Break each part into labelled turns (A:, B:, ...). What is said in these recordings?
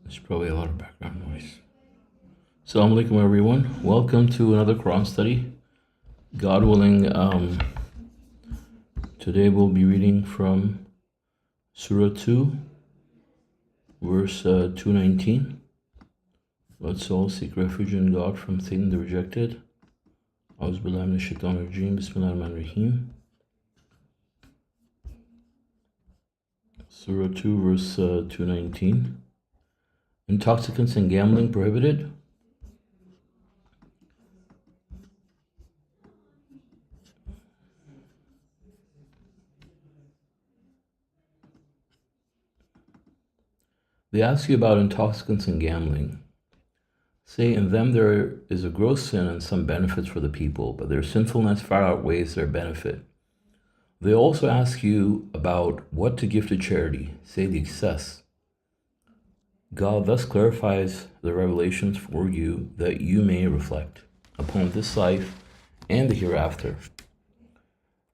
A: There's probably a lot of background noise. Assalamu alaikum, everyone. Welcome to another Quran study. God willing, today we'll be reading from Surah 2, verse 219. Let's all seek refuge in God from Satan the rejected. A'udhu billahi minash shaitanir rajeem. Bismillahir rahmanir rahim. Surah 2, verse 219. Intoxicants and gambling prohibited. They ask you about intoxicants and gambling. Say, in them there is a gross sin and some benefits for the people, but their sinfulness far outweighs their benefit. They also ask you about what to give to charity. Say the excess. God thus clarifies the revelations for you that you may reflect upon this life and the hereafter.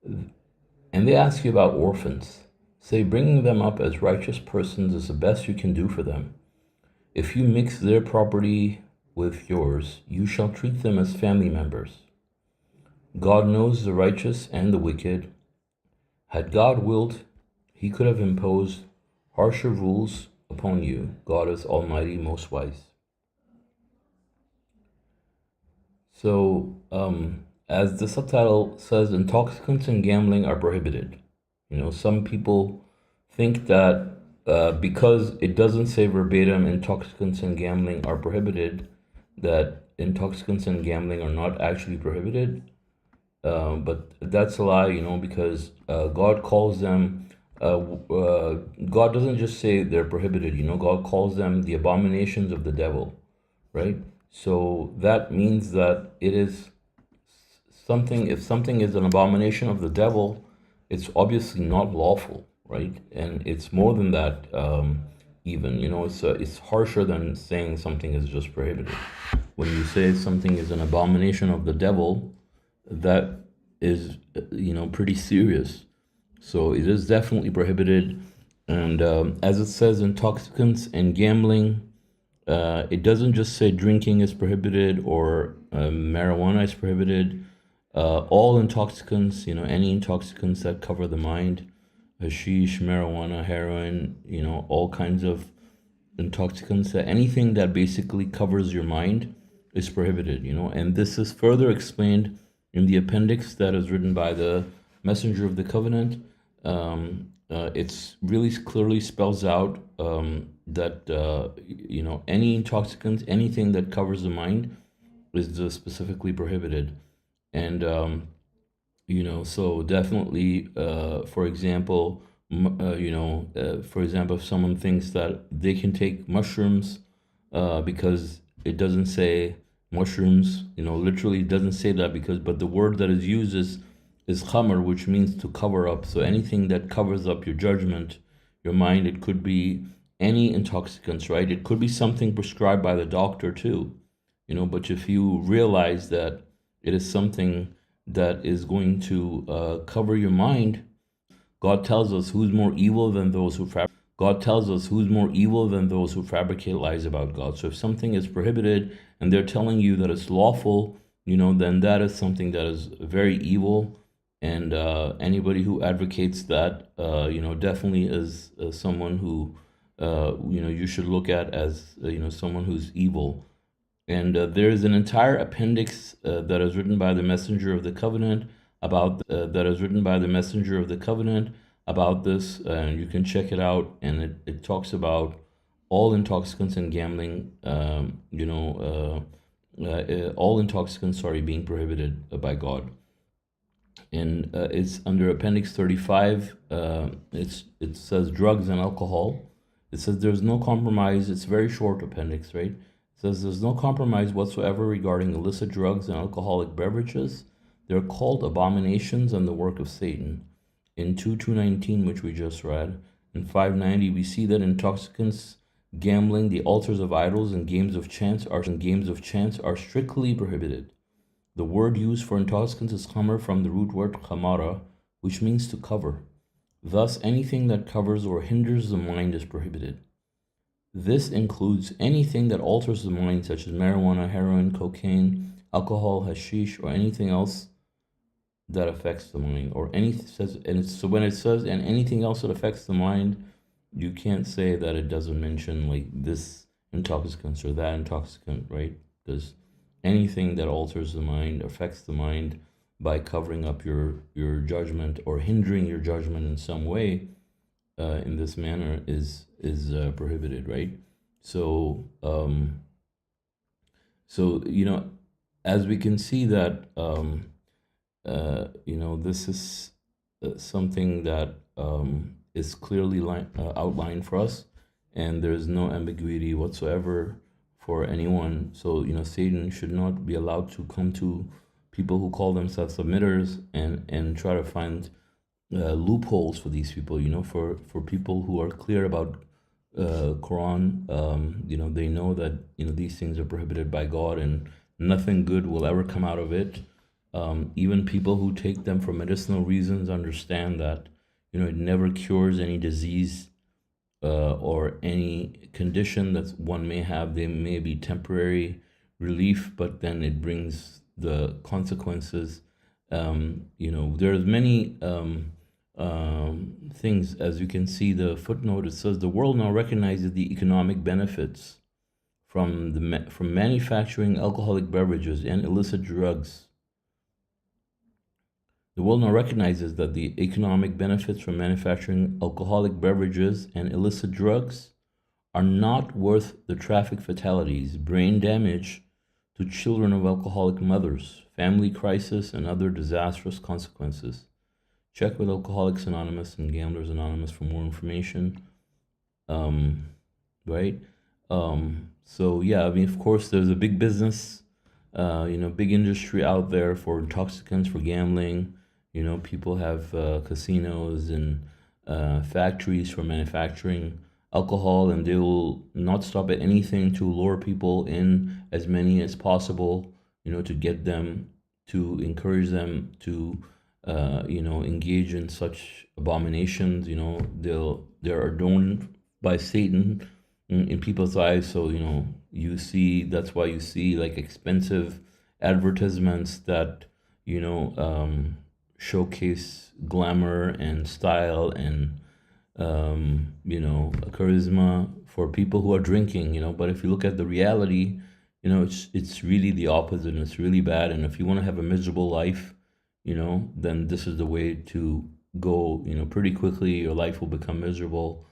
A: And they ask you about orphans. Say, bringing them up as righteous persons is the best you can do for them. If you mix their property with yours, you shall treat them as family members. God knows the righteous and the wicked. Had God willed, he could have imposed harsher rules upon you. God is Almighty, most wise. So, as the subtitle says, intoxicants and gambling are prohibited. Some people think that because it doesn't say verbatim intoxicants and gambling are prohibited, that intoxicants and gambling are not actually prohibited. But that's a lie, because God calls them, God doesn't just say they're prohibited, God calls them the abominations of the devil, right? So that means that it is something, if something is an abomination of the devil, it's obviously not lawful, right? And it's more than that, even, it's harsher than saying something is just prohibited. When you say something is an abomination of the devil, that is, pretty serious. So it is definitely prohibited. And as it says, intoxicants and gambling, it doesn't just say drinking is prohibited or marijuana is prohibited. All intoxicants, any intoxicants that cover the mind, hashish, marijuana, heroin, all kinds of intoxicants, anything that basically covers your mind is prohibited, and this is further explained in the appendix that is written by the Messenger of the Covenant. It's really clearly spells out that any intoxicant, anything that covers the mind, is specifically prohibited. And so definitely, for example, if someone thinks that they can take mushrooms because it doesn't say mushrooms, literally it doesn't say that, but the word that is used is khamr, which means to cover up. So anything that covers up your judgment, your mind, it could be any intoxicants, right? It could be something prescribed by the doctor too, but if you realize that it is something that is going to cover your mind, God tells us who's more evil than those who fabricate lies about God. So if something is prohibited and they're telling you that it's lawful, then that is something that is very evil. And anybody who advocates that, definitely is someone who, you should look at as, someone who's evil. And there is an entire appendix that is written by the Messenger of the Covenant about this, and you can check it out. And it talks about all intoxicants and gambling, all intoxicants, being prohibited by God. And it's under Appendix 35. It says drugs and alcohol. It says there's no compromise. It's a very short appendix, right? It says there's no compromise whatsoever regarding illicit drugs and alcoholic beverages. They're called abominations and the work of Satan. In 2:219, which we just read, in 590, we see that intoxicants, gambling, the altars of idols, and games of chance are strictly prohibited. The word used for intoxicants is khamr, from the root word khamara, which means to cover. Thus, anything that covers or hinders the mind is prohibited. This includes anything that alters the mind, such as marijuana, heroin, cocaine, alcohol, hashish, or anything else that affects the mind, or any says, and it's so when it says and anything else that affects the mind, you can't say that it doesn't mention like this intoxicants or that intoxicant, right? Because anything that alters the mind affects the mind by covering up your judgment or hindering your judgment in some way, in this manner is prohibited, right? So as we can see that this is something that is clearly outlined for us, and there's no ambiguity whatsoever for anyone. So, Satan should not be allowed to come to people who call themselves submitters and try to find loopholes for these people. For people who are clear about Quran, they know that these things are prohibited by God, and nothing good will ever come out of it. Even people who take them for medicinal reasons understand that it never cures any disease or any condition that one may have. They may be temporary relief, but then it brings the consequences. There's many things, as you can see the footnote. It says the world now recognizes the economic benefits from manufacturing alcoholic beverages and illicit drugs. The world now recognizes that the economic benefits from manufacturing alcoholic beverages and illicit drugs are not worth the traffic fatalities, brain damage to children of alcoholic mothers, family crisis, and other disastrous consequences. Check with Alcoholics Anonymous and Gamblers Anonymous for more information. Right? So yeah, I mean, of course, there's a big business, big industry out there for intoxicants, for gambling. People have casinos and factories for manufacturing alcohol, and they will not stop at anything to lure people in as many as possible, to get them, to encourage them to, engage in such abominations. They're adorned by Satan in people's eyes. So, that's why you see like expensive advertisements that, showcase glamour and style and charisma for people who are drinking. But if you look at the reality, it's really the opposite, and it's really bad. And if you want to have a miserable life, then this is the way to go. Pretty quickly your life will become miserable,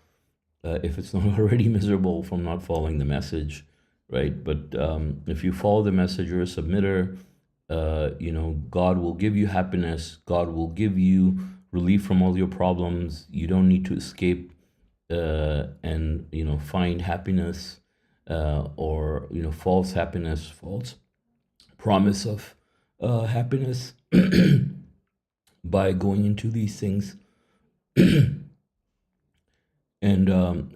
A: if it's not already miserable from not following the message, right? But if you follow the message, you're a submitter. God will give you happiness. God will give you relief from all your problems. You don't need to escape and find happiness, or false happiness, false promise of happiness by going into these things. And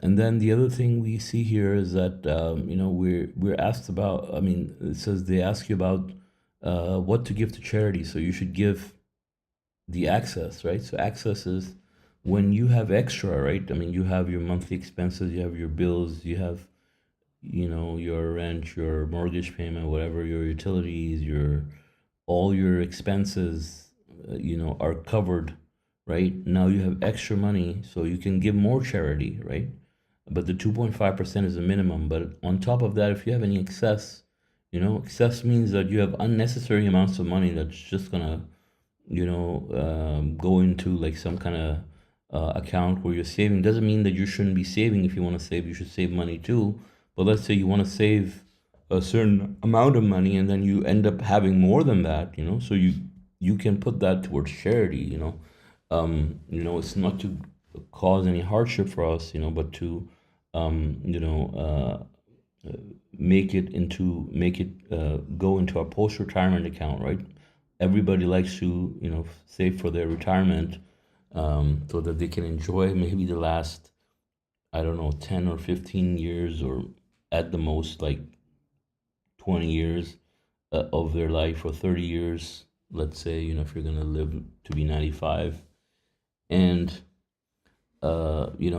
A: then the other thing we see here is that we're asked about. I mean, it says they ask you about what to give to charity, so you should give the access, right? So access is when you have extra, right? I mean, you have your monthly expenses, you have your bills, you have your rent, your mortgage payment, whatever, your utilities, your all your expenses, are covered, right? Now you have extra money, so you can give more charity, right? But the 2.5% is a minimum. But on top of that, if you have any excess, excess means that you have unnecessary amounts of money that's just gonna, go into like some kind of account where you're saving. Doesn't mean that you shouldn't be saving. If you want to save, you should save money too. But let's say you want to save a certain amount of money, and then you end up having more than that, so you can put that towards charity. It's not to cause any hardship for us, but to make it go into a post retirement account, right? Everybody likes to save for their retirement, so that they can enjoy maybe the last, I don't know, 10 or 15 years, or at the most like 20 years of their life, or 30 years, let's say, if you're going to live to be 95. And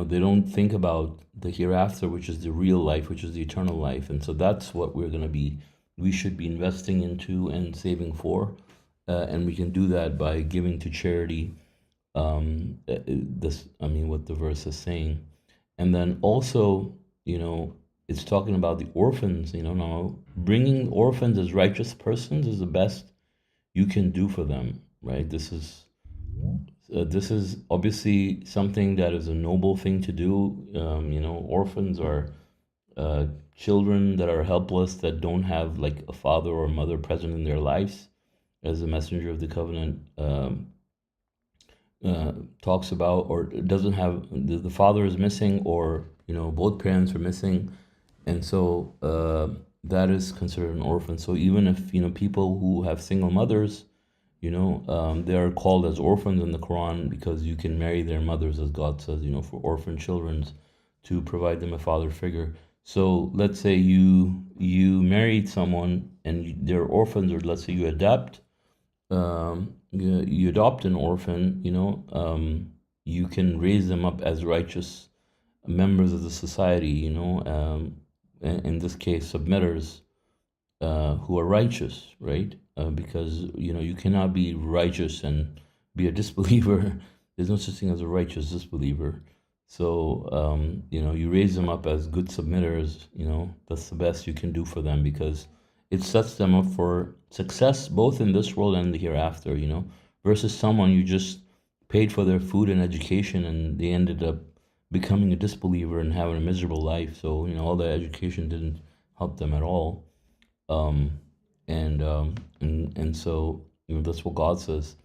A: they don't think about the hereafter, which is the real life, which is the eternal life. And so that's what we should be investing into and saving for. And we can do that by giving to charity. What the verse is saying. And then also, it's talking about the orphans, now bringing orphans as righteous persons is the best you can do for them, right? This is obviously something that is a noble thing to do. Orphans are children that are helpless, that don't have like a father or a mother present in their lives, as the messenger of the covenant talks about, or doesn't have the father is missing, or both parents are missing, and so that is considered an orphan. So even if people who have single mothers, they are called as orphans in the Quran, because you can marry their mothers, as God says, for orphan children, to provide them a father figure. So let's say you married someone and they're orphans, or let's say you adopt an orphan, you can raise them up as righteous members of the society, in this case, submitters, who are righteous, right? Because you cannot be righteous and be a disbeliever. There's no such thing as a righteous disbeliever. So you raise them up as good submitters. That's the best you can do for them, because it sets them up for success both in this world and the hereafter. Versus someone you just paid for their food and education, and they ended up becoming a disbeliever and having a miserable life. So all that education didn't help them at all. And so that's what God says.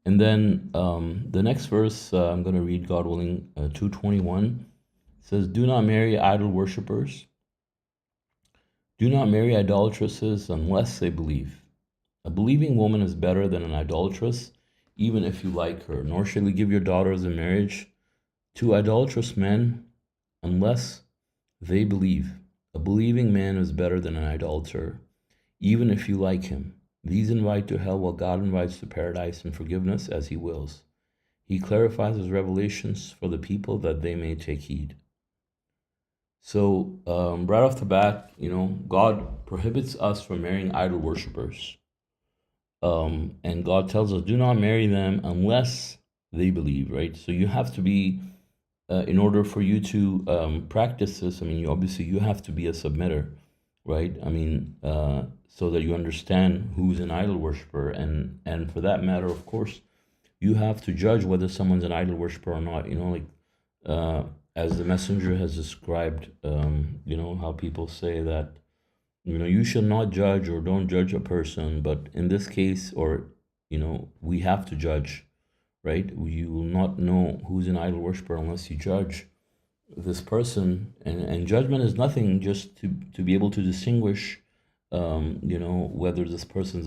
A: And then the next verse I'm going to read, God willing, 2:21 says, "Do not marry idol worshippers. Do not marry idolatresses unless they believe. A believing woman is better than an idolatress, even if you like her. Nor shall you give your daughters in marriage to idolatrous men unless they believe. A believing man is better than an idolater, even if you like him. These invite to hell, while God invites to paradise and forgiveness as he wills. He clarifies his revelations for the people that they may take heed." So right off the bat, God prohibits us from marrying idol worshippers. And God tells us, do not marry them unless they believe, right? So you have to be, in order for you to practice this, you have to be a submitter, right? So that you understand who's an idol worshiper, and for that matter, of course, you have to judge whether someone's an idol worshiper or not. As the messenger has described, how people say that, you should not judge, or don't judge a person, but in this case, or we have to judge, right? You will not know who's an idol worshiper unless you judge this person, and judgment is nothing, just to be able to distinguish whether this person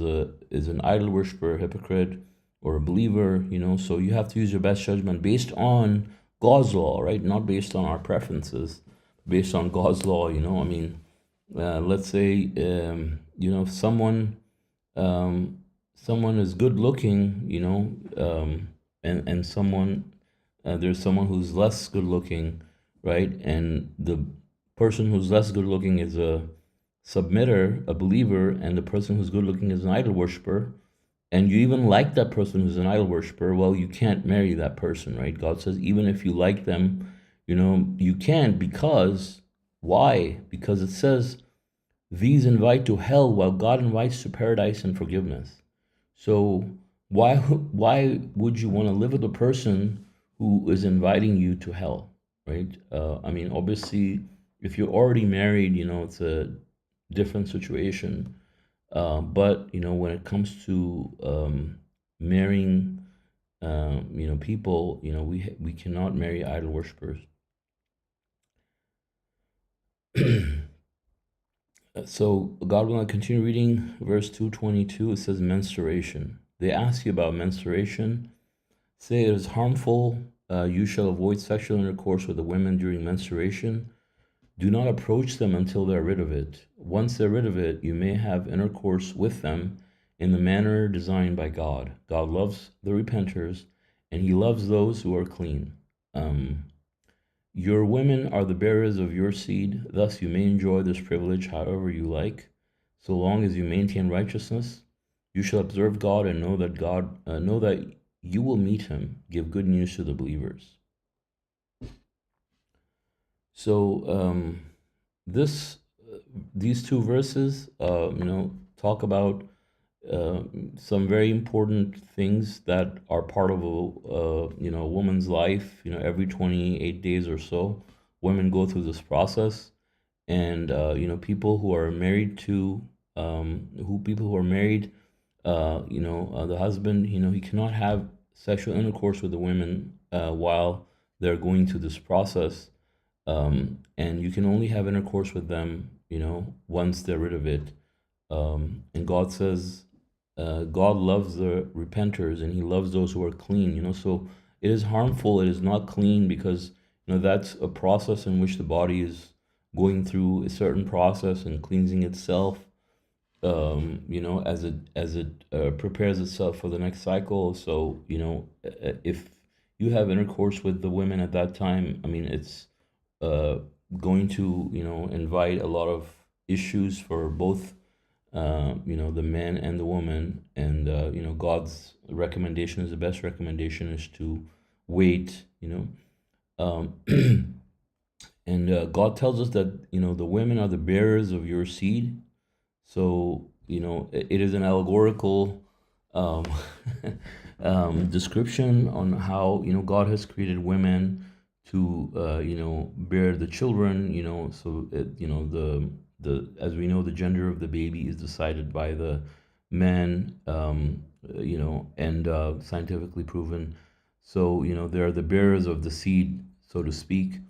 A: is an idol worshiper, a hypocrite, or a believer. So you have to use your best judgment based on God's law, right? Not based on our preferences, based on God's law. Let's say someone is good looking, and there's someone who's less good looking, right? And the person who's less good looking is a submitter, a believer, and the person who's good looking is an idol worshiper, and you even like that person who's an idol worshiper, well, you can't marry that person, right? God says even if you like them, you can't, because why? Because it says these invite to hell, while God invites to paradise and forgiveness. So why would you want to live with a person who is inviting you to hell, right? Obviously, if you're already married, it's a different situation. But when it comes to marrying, people, we cannot marry idol worshippers. So God will continue reading verse 2:22. It says menstruation. They ask you about menstruration. Say it is harmful. You shall avoid sexual intercourse with the women during menstruation. Do not approach them until they're rid of it. Once they're rid of it, you may have intercourse with them in the manner designed by God. God loves the repenters, and he loves those who are clean. Your women are the bearers of your seed, thus you may enjoy this privilege however you like, so long as you maintain righteousness. You shall observe God and know that you will meet Him. Give good news to the believers. So this these two verses, talk about uh, some very important things that are part of a woman's life. Every 28 days or so, women go through this process, and people who are married to who people who are married, the husband, he cannot have sexual intercourse with the women while they're going through this process, and you can only have intercourse with them, once they're rid of it. And God says, God loves the repenters and He loves those who are clean. So it is harmful. It is not clean because that's a process in which the body is going through a certain process and cleansing itself. As it prepares itself for the next cycle. So if you have intercourse with the women at that time, I mean, it's uh, going to invite a lot of issues for both the man and the woman. And God's recommendation is the best recommendation is to wait. Um, and God tells us that the women are the bearers of your seed. So it is an allegorical um, description on how God has created women to bear the children. So the as we know, the gender of the baby is decided by the man. And scientifically proven. So they are the bearers of the seed, so to speak.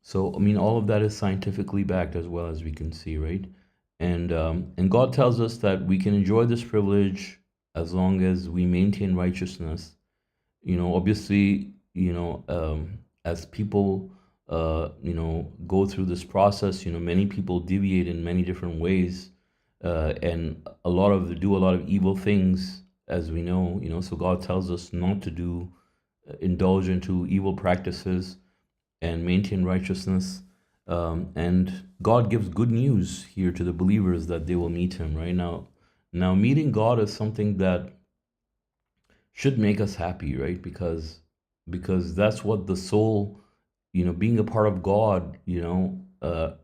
A: So I mean, all of that is scientifically backed as well, as we can see, right? And God tells us that we can enjoy this privilege as long as we maintain righteousness. Obviously, as people go through this process, many people deviate in many different ways, and do a lot of evil things, as we know. So God tells us not to indulge into evil practices and maintain righteousness. And God gives good news here to the believers that they will meet Him. Right now, meeting God is something that should make us happy, right? Because that's what the soul, being a part of God,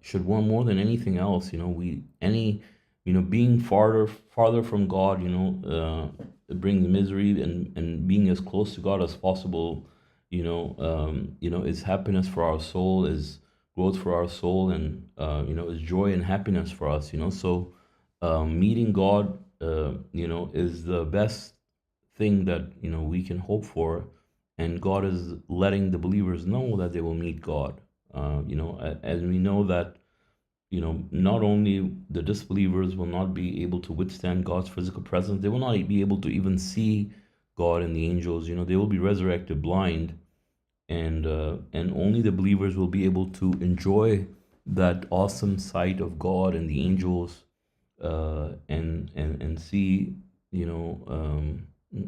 A: should want more than anything else. Being farther from God, it brings misery, and being as close to God as possible, is happiness for our soul, is growth for our soul, and is joy and happiness for us. So meeting God, is the best thing that we can hope for, and God is letting the believers know that they will meet God. As we know that not only the disbelievers will not be able to withstand God's physical presence, they will not be able to even see God and the angels. They will be resurrected blind, and only the believers will be able to enjoy that awesome sight of God and the angels, and see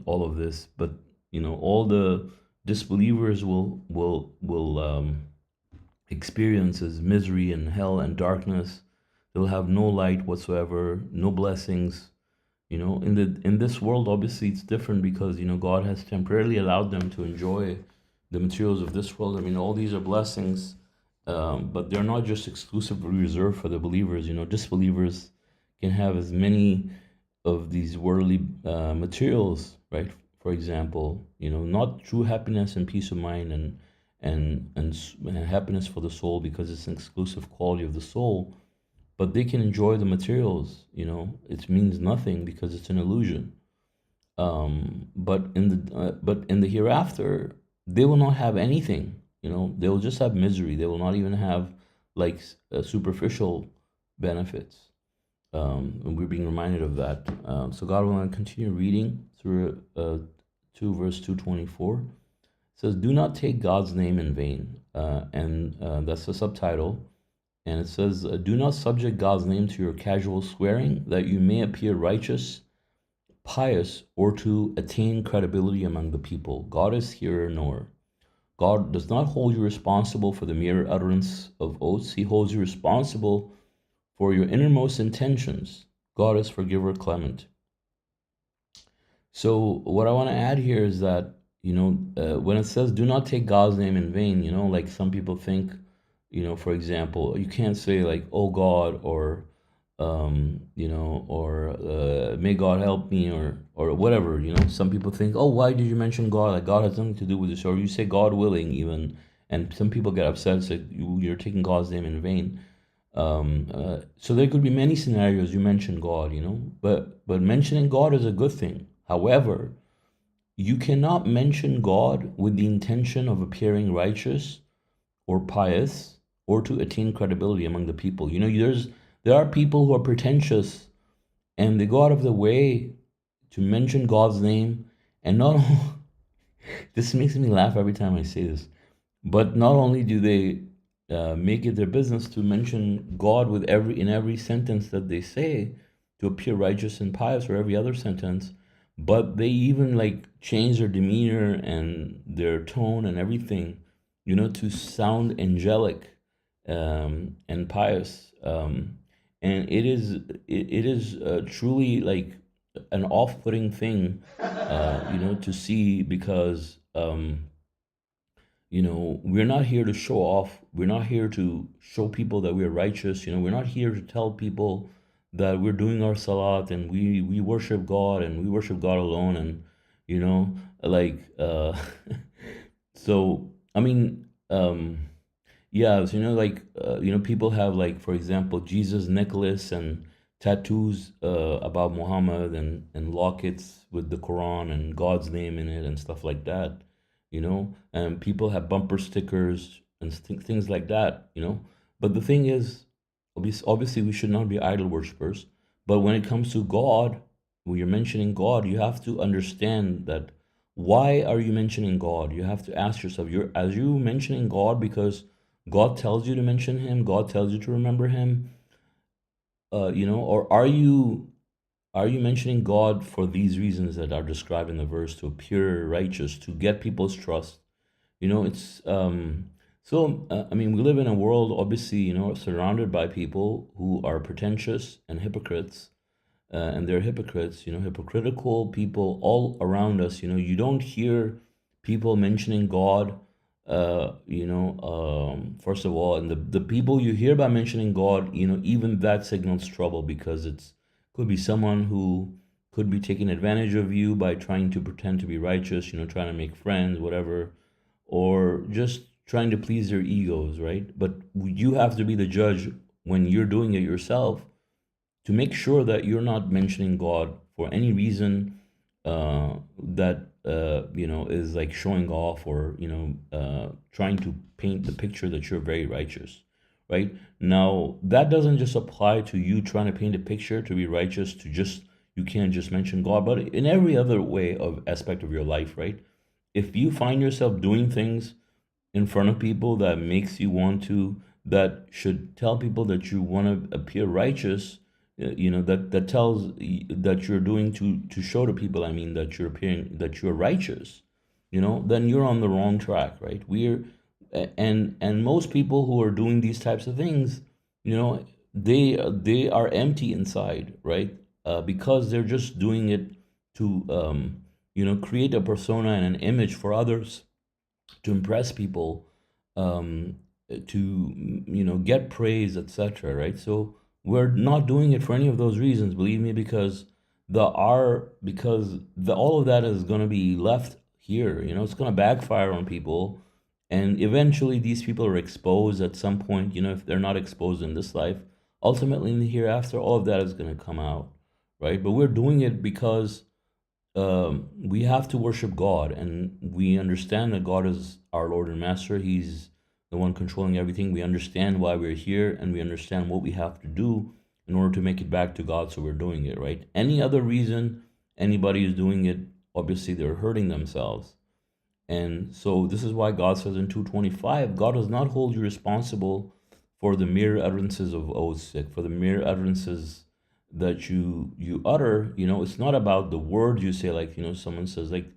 A: all of this. But all the disbelievers will experience is misery and hell and darkness. They'll have no light whatsoever, no blessings. In this world, obviously it's different because God has temporarily allowed them to enjoy the materials of this world. I mean, all these are blessings, but they're not just exclusively reserved for the believers. Disbelievers can have as many of these worldly materials, right? For example, not true happiness and peace of mind, and happiness for the soul, because it's an exclusive quality of the soul, but they can enjoy the materials. It means nothing because it's an illusion. But in the hereafter, they will not have anything. They will just have misery. They will not even have like superficial benefits. And we're being reminded of that. So God will continue reading through 2 verse 224. It says, "Do not take God's name in vain," and that's the subtitle. And it says, "Do not subject God's name to your casual swearing, that you may appear righteous, pious, or to attain credibility among the people. God is hearer, knower." God does not hold you responsible for the mere utterance of oaths. He holds you responsible for your innermost intentions. God is forgiver, clement. So what I want to add here is that, when it says do not take God's name in vain, like some people think, for example, you can't say like, oh God, or or may God help me, or whatever. Some people think, oh, why did you mention God? Like God has nothing to do with this, or you say God willing even, and some people get upset, say you're taking God's name in vain. So there could be many scenarios you mention God, but mentioning God is a good thing. However, you cannot mention God with the intention of appearing righteous or pious or to attain credibility among the people. There are people who are pretentious and they go out of the way to mention God's name, and not this makes me laugh every time I say this. But not only do they make it their business to mention God with in every sentence that they say to appear righteous and pious, or every other sentence, but they even like change their demeanor and their tone and everything, to sound angelic and pious. And it is truly like an off-putting thing, to see, because we're not here to show off. We're not here to show people that we're righteous. We're not here to tell people that we're doing our salat and we worship God and we worship God alone. And, like, so, I mean, yeah, so, like, people have, like, for example, Jesus necklace and tattoos about Muhammad, and lockets with the Quran and God's name in it and stuff like that, and people have bumper stickers and things like that. But the thing is, obviously, we should not be idol worshippers. But when it comes to God, when you're mentioning God, you have to understand that why are you mentioning God? You have to ask yourself, as you mentioning God because God tells you to mention Him, God tells you to remember Him, or are you mentioning God for these reasons that are described in the verse, to appear righteous, to get people's trust? It's so I mean, we live in a world, obviously, surrounded by people who are pretentious and hypocrites, and they're hypocrites, hypocritical people all around us. You don't hear people mentioning God. First of all, and the people you hear about mentioning God, even that signals trouble, because it's could be someone who could be taking advantage of you by trying to pretend to be righteous, trying to make friends, whatever, or just trying to please their egos, right? But you have to be the judge when you're doing it yourself, to make sure that you're not mentioning God for any reason that is like showing off, or trying to paint the picture that you're very righteous, right? Now that doesn't just apply to you trying to paint a picture to be righteous, to just you can't just mention God, but in every other way of aspect of your life, right? If you find yourself doing things in front of people that makes you want to, that should tell people that you want to appear righteous, that tells that you're doing to show to people, I mean, that you're appearing, that you're righteous, then you're on the wrong track, right? And most people who are doing these types of things, they are empty inside, right? Because they're just doing it to create a persona and an image for others, to impress people, um, to get praise, etc. Right? So we're not doing it for any of those reasons, believe me, because all of that is going to be left here. It's going to backfire on people, and eventually these people are exposed at some point. If they're not exposed in this life, ultimately in the hereafter, all of that is going to come out, right? But we're doing it because we have to worship God, and we understand that God is our Lord and Master. He's the one controlling everything. We understand why we're here, and we understand what we have to do in order to make it back to God. So we're doing it, right? Any other reason anybody is doing it, obviously they're hurting themselves. And so this is why God says in 2:25, God does not hold you responsible for the mere utterances of oaths, like for the mere utterances that you utter. It's not about the words you say, like, someone says like,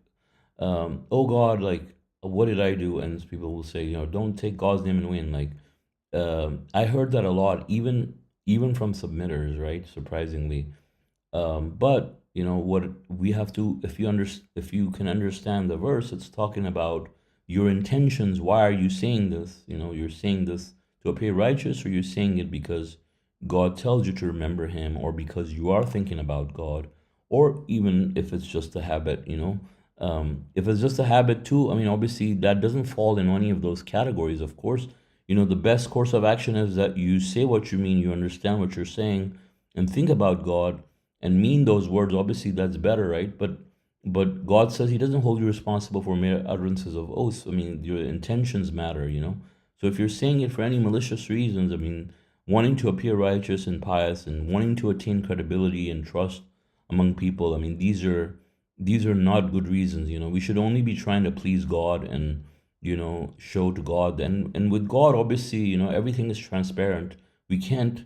A: oh God, like, what did I do? And people will say, don't take God's name in vain. Like, I heard that a lot, even from submitters, right? Surprisingly. But what we have to, if you can understand the verse, it's talking about your intentions. Why are you saying this? You're saying this to appear righteous, or you're saying it because God tells you to remember Him, or because you are thinking about God, or even if it's just a habit. If it's just a habit too, I mean, obviously that doesn't fall in any of those categories. Of course, the best course of action is that you say what you mean, you understand what you're saying, and think about God and mean those words. Obviously that's better, right? But God says He doesn't hold you responsible for mere utterances of oaths. I mean, your intentions matter. So if you're saying it for any malicious reasons, I mean, wanting to appear righteous and pious and wanting to attain credibility and trust among people, I mean, these are not good reasons. We should only be trying to please God and show to God. And with God, obviously, everything is transparent. We can't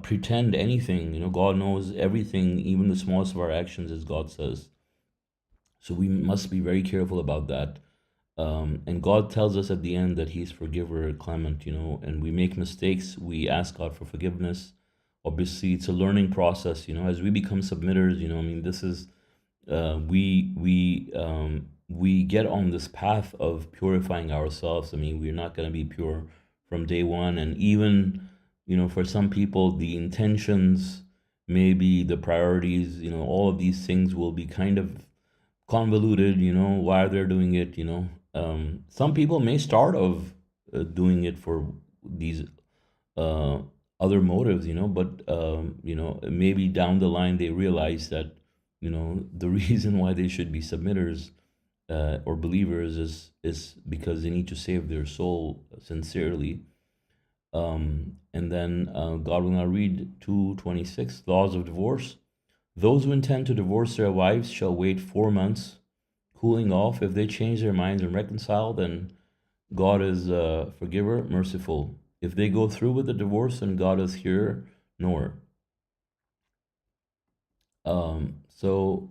A: pretend anything. God knows everything, even the smallest of our actions, as God says. So we must be very careful about that. And God tells us at the end that He's forgiver, clement, and we make mistakes. We ask God for forgiveness. Obviously, it's a learning process, as we become submitters, I mean, this is, we get on this path of purifying ourselves. I mean, we're not going to be pure from day one. And even, for some people, the intentions, maybe the priorities, all of these things will be kind of convoluted, why they're doing it. Some people may start of doing it for these uh, other motives, but maybe down the line they realize that the reason why they should be submitters or believers is because they need to save their soul sincerely. And then God will now read 2:26, laws of divorce. Those who intend to divorce their wives shall wait 4 months, cooling off. If they change their minds and reconcile, then God is forgiver, merciful. If they go through with the divorce, then God is here, nor. So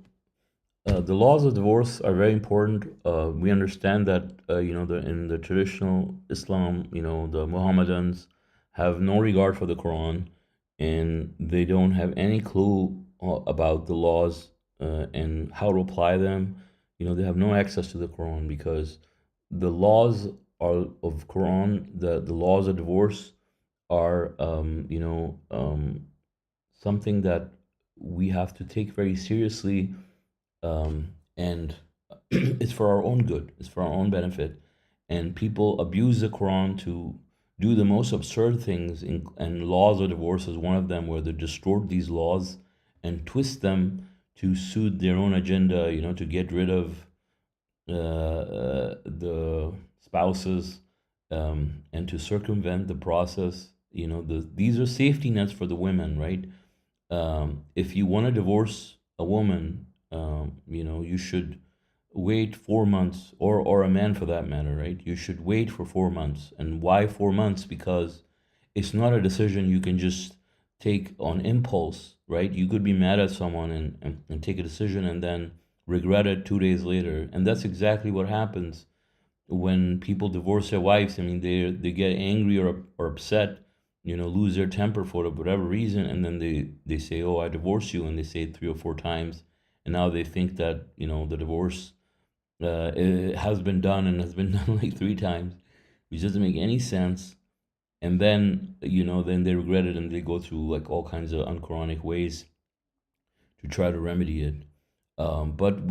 A: the laws of divorce are very important. We understand that in the traditional Islam, the Mohammedans have no regard for the Quran, and they don't have any clue about the laws and how to apply them. They have no access to the Quran because the laws are of Quran. The laws of divorce are something that we have to take very seriously, and it's for our own good, it's for our own benefit. And people abuse the Quran to do the most absurd things, and laws of divorce is one of them, where they distort these laws and twist them to suit their own agenda, to get rid of the spouses, and to circumvent the process. These are safety nets for the women, right? If you want to divorce a woman, you should wait 4 months, or a man for that matter, right? You should wait for 4 months. And why 4 months? Because it's not a decision you can just take on impulse, right? You could be mad at someone and take a decision and then regret it 2 days later. And that's exactly what happens when people divorce their wives. I mean, they get angry or upset, lose their temper for whatever reason, and then they say, "Oh, I divorce you," and they say it 3 or 4 times, and now they think that the divorce it has been done and has been done like 3 times, which doesn't make any sense. And then then they regret it and they go through like all kinds of unquranic ways to try to remedy it. But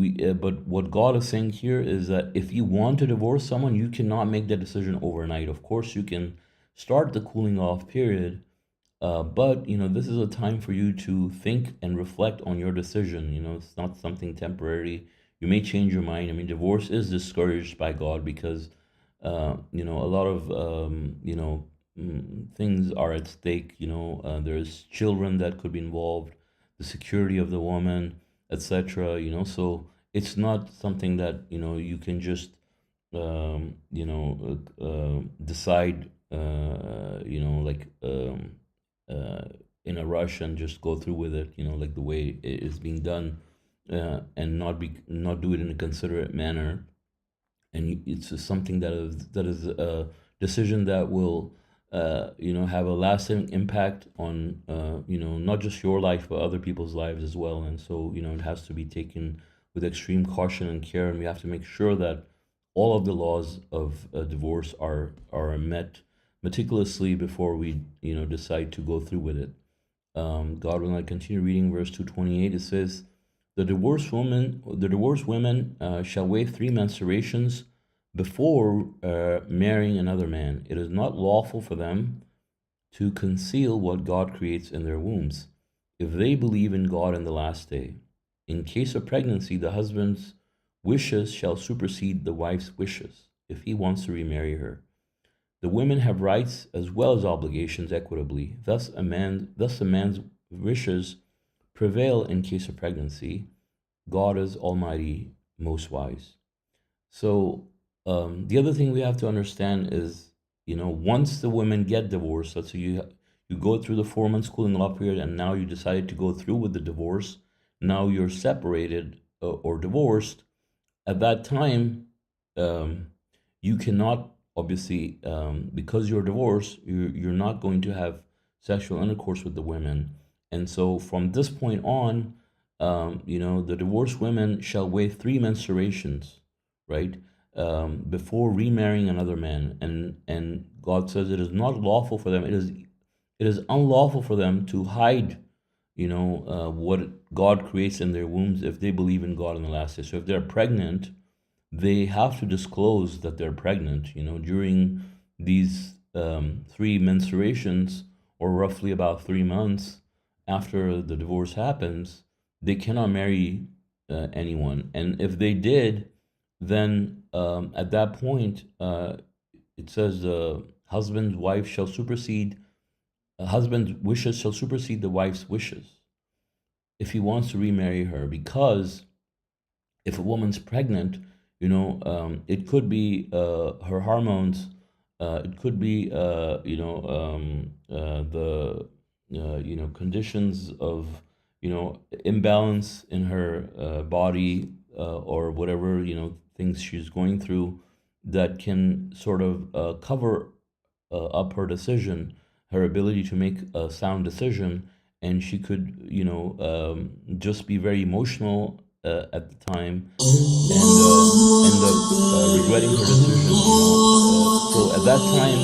A: what God is saying here is that if you want to divorce someone, you cannot make that decision overnight. Of course, you can start the cooling off period, but this is a time for you to think and reflect on your decision. It's not something temporary. You may change your mind. I mean, divorce is discouraged by God because a lot of things are at stake. There's children that could be involved, the security of the woman, etc. So it's not something that you can just decide like in a rush and just go through with it, like the way it is being done, and not do it in a considerate manner. and it's just something that is a decision that will have a lasting impact on not just your life but other people's lives as well. And so it has to be taken with extreme caution and care, and we have to make sure that all of the laws of divorce are met meticulously before we decide to go through with it. God, when I continue reading verse 228, it says, the divorced women shall wait 3 menstruations before marrying another man. It is not lawful for them to conceal what God creates in their wombs, if they believe in God in the last day. In case of pregnancy, the husband's wishes shall supersede the wife's wishes if he wants to remarry her. The women have rights as well as obligations equitably. Thus a man's wishes prevail in case of pregnancy. God is Almighty, most wise. So the other thing we have to understand is, once the women get divorced, let's say you go through the 4 months cooling off period, and now you decided to go through with the divorce. Now you're separated or divorced. At that time, um, you cannot obviously, because you're divorced, you're not going to have sexual intercourse with the women. And so from this point on, the divorced women shall wait 3 menstruations, right, before remarrying another man. And God says it is not lawful for them. It is unlawful for them to hide, what God creates in their wombs if they believe in God in the last day. So if they're pregnant, they have to disclose that they're pregnant, during these 3 menstruations, or roughly about 3 months after the divorce happens. They cannot marry anyone. And if they did, then at that point, it says the husband's wishes shall supersede the wife's wishes if he wants to remarry her, because if a woman's pregnant, it could be her hormones, it could be the conditions of imbalance in her body, or whatever things she's going through, that can sort of cover up her decision, her ability to make a sound decision. And she could just be very emotional at the time, and end up regretting her decision. So at that time,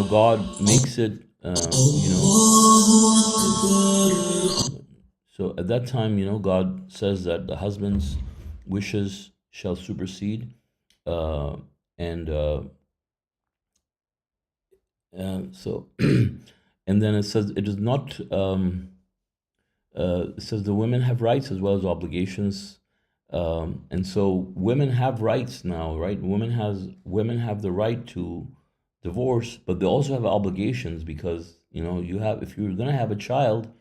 A: God makes it. So at that time, God says that the husband's wishes shall supersede, and so, and then it says it is not. It says the women have rights as well as obligations, and so women have rights now, right? Women have the right to divorce, but they also have obligations, because if you're gonna have a child,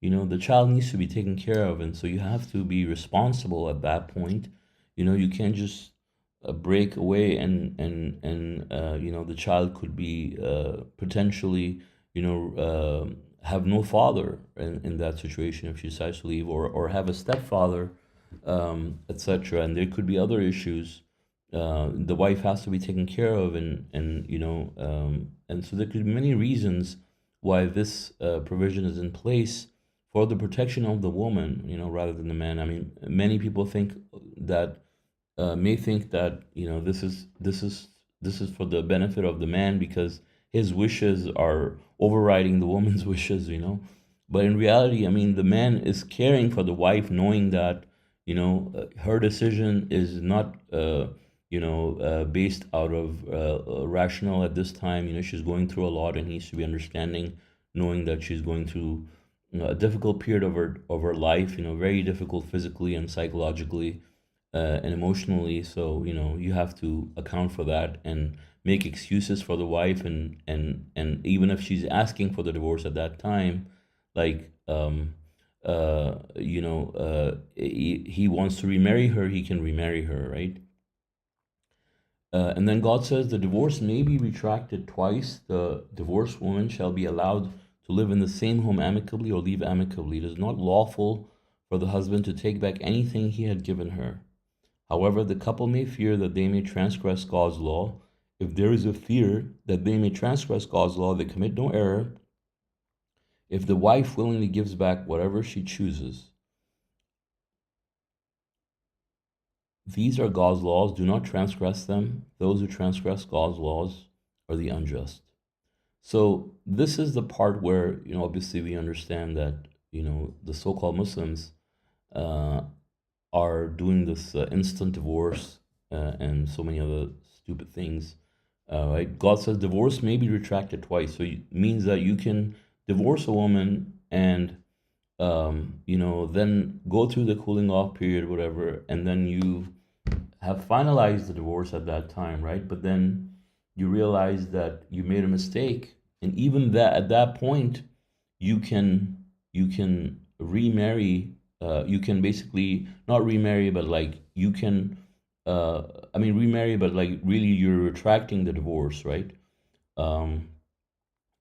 A: the child needs to be taken care of, and so you have to be responsible at that point. You can't just break away, and the child could be potentially have no father in that situation if she decides to leave, or have a stepfather, etc. And there could be other issues. The wife has to be taken care of, and so there could be many reasons why this provision is in place for the protection of the woman, rather than the man. I mean, many people may think that this is for the benefit of the man, because his wishes are overriding the woman's wishes. But in reality, I mean, the man is caring for the wife, knowing that her decision is not based out of rational at this time. She's going through a lot, and he needs to be understanding, knowing that she's going through a difficult period of her life. Very difficult physically and psychologically, and emotionally. So you have to account for that and make excuses for the wife, and even if she's asking for the divorce at that time, like he wants to remarry her, he can remarry her, right? And then God says the divorce may be retracted twice. The divorced woman shall be allowed to live in the same home amicably or leave amicably. It is not lawful for the husband to take back anything he had given her. However, the couple may fear that they may transgress God's law. If there is a fear that they may transgress God's law, they commit no error. If the wife willingly gives back whatever she chooses, these are God's laws. Do not transgress them. Those who transgress God's laws are the unjust. So this is the part where, obviously we understand that, the so-called Muslims uh, are doing this instant divorce and so many other stupid things. Right? God says divorce may be retracted twice. So it means that you can divorce a woman and then go through the cooling off period, whatever, and then you have finalized the divorce at that time, right? But then you realize that you made a mistake, and even that at that point, you can remarry. You can basically not remarry, but like you can, uh, I mean remarry, but like really you're retracting the divorce, right? Um,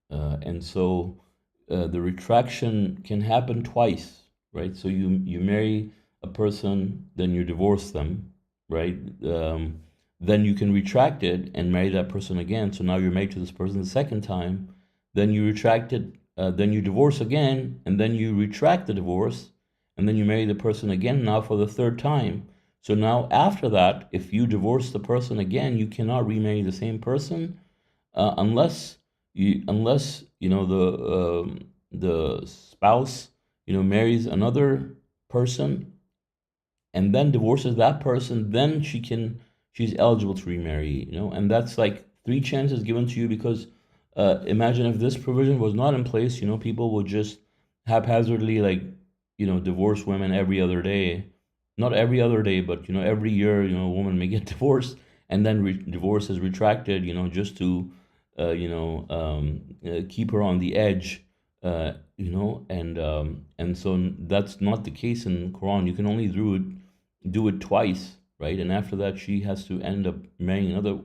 A: and so the retraction can happen twice, right? So you marry a person, then you divorce them, right? Then you can retract it and marry that person again. So now you're married to this person the second time. Then you retract it, then you divorce again, and then you retract the divorce, and then you marry the person again now for the third time. So now after that, if you divorce the person again, you cannot remarry the same person unless the spouse marries another person and then divorces that person, then she's eligible to remarry, and that's like three chances given to you because imagine if this provision was not in place, people would just haphazardly like divorce women every other day, not every other day, but every year, a woman may get divorced and then divorce is retracted, just to keep her on the edge, and so that's not the case in Quran. You can only do it twice, right? And after that, she has to end up marrying another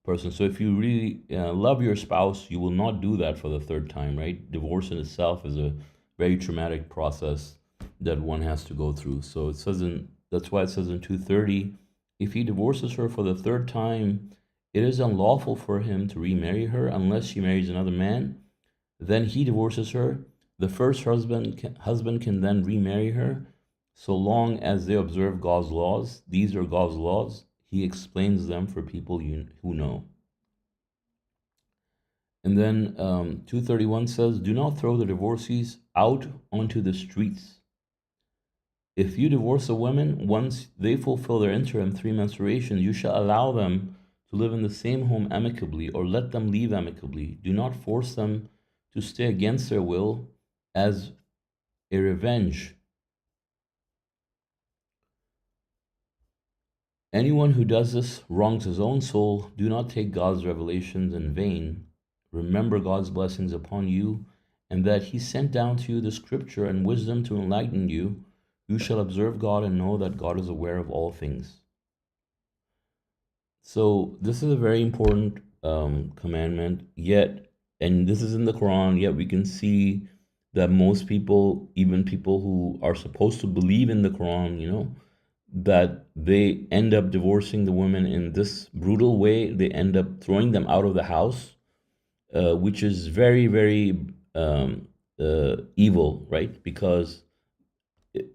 A: person. So if you really love your spouse, you will not do that for the third time, right? Divorce in itself is a very traumatic process that one has to go through. So that's why it says in 230, if he divorces her for the third time, it is unlawful for him to remarry her unless she marries another man. Then he divorces her. The first husband can then remarry her so long as they observe God's laws. These are God's laws. He explains them for people who know. And then 231 says, do not throw the divorcees out onto the streets. If you divorce a woman, once they fulfill their interim 3 menstruations, you shall allow them to live in the same home amicably or let them leave amicably. Do not force them to stay against their will as a revenge. Anyone who does this wrongs his own soul. Do not take God's revelations in vain. Remember God's blessings upon you, and that He sent down to you the scripture and wisdom to enlighten you. You shall observe God and know that God is aware of all things. So this is a very important commandment, and this is in the Quran, yet we can see that most people, even people who are supposed to believe in the Quran, that they end up divorcing the women in this brutal way. They end up throwing them out of the house, which is very, very evil, right? Because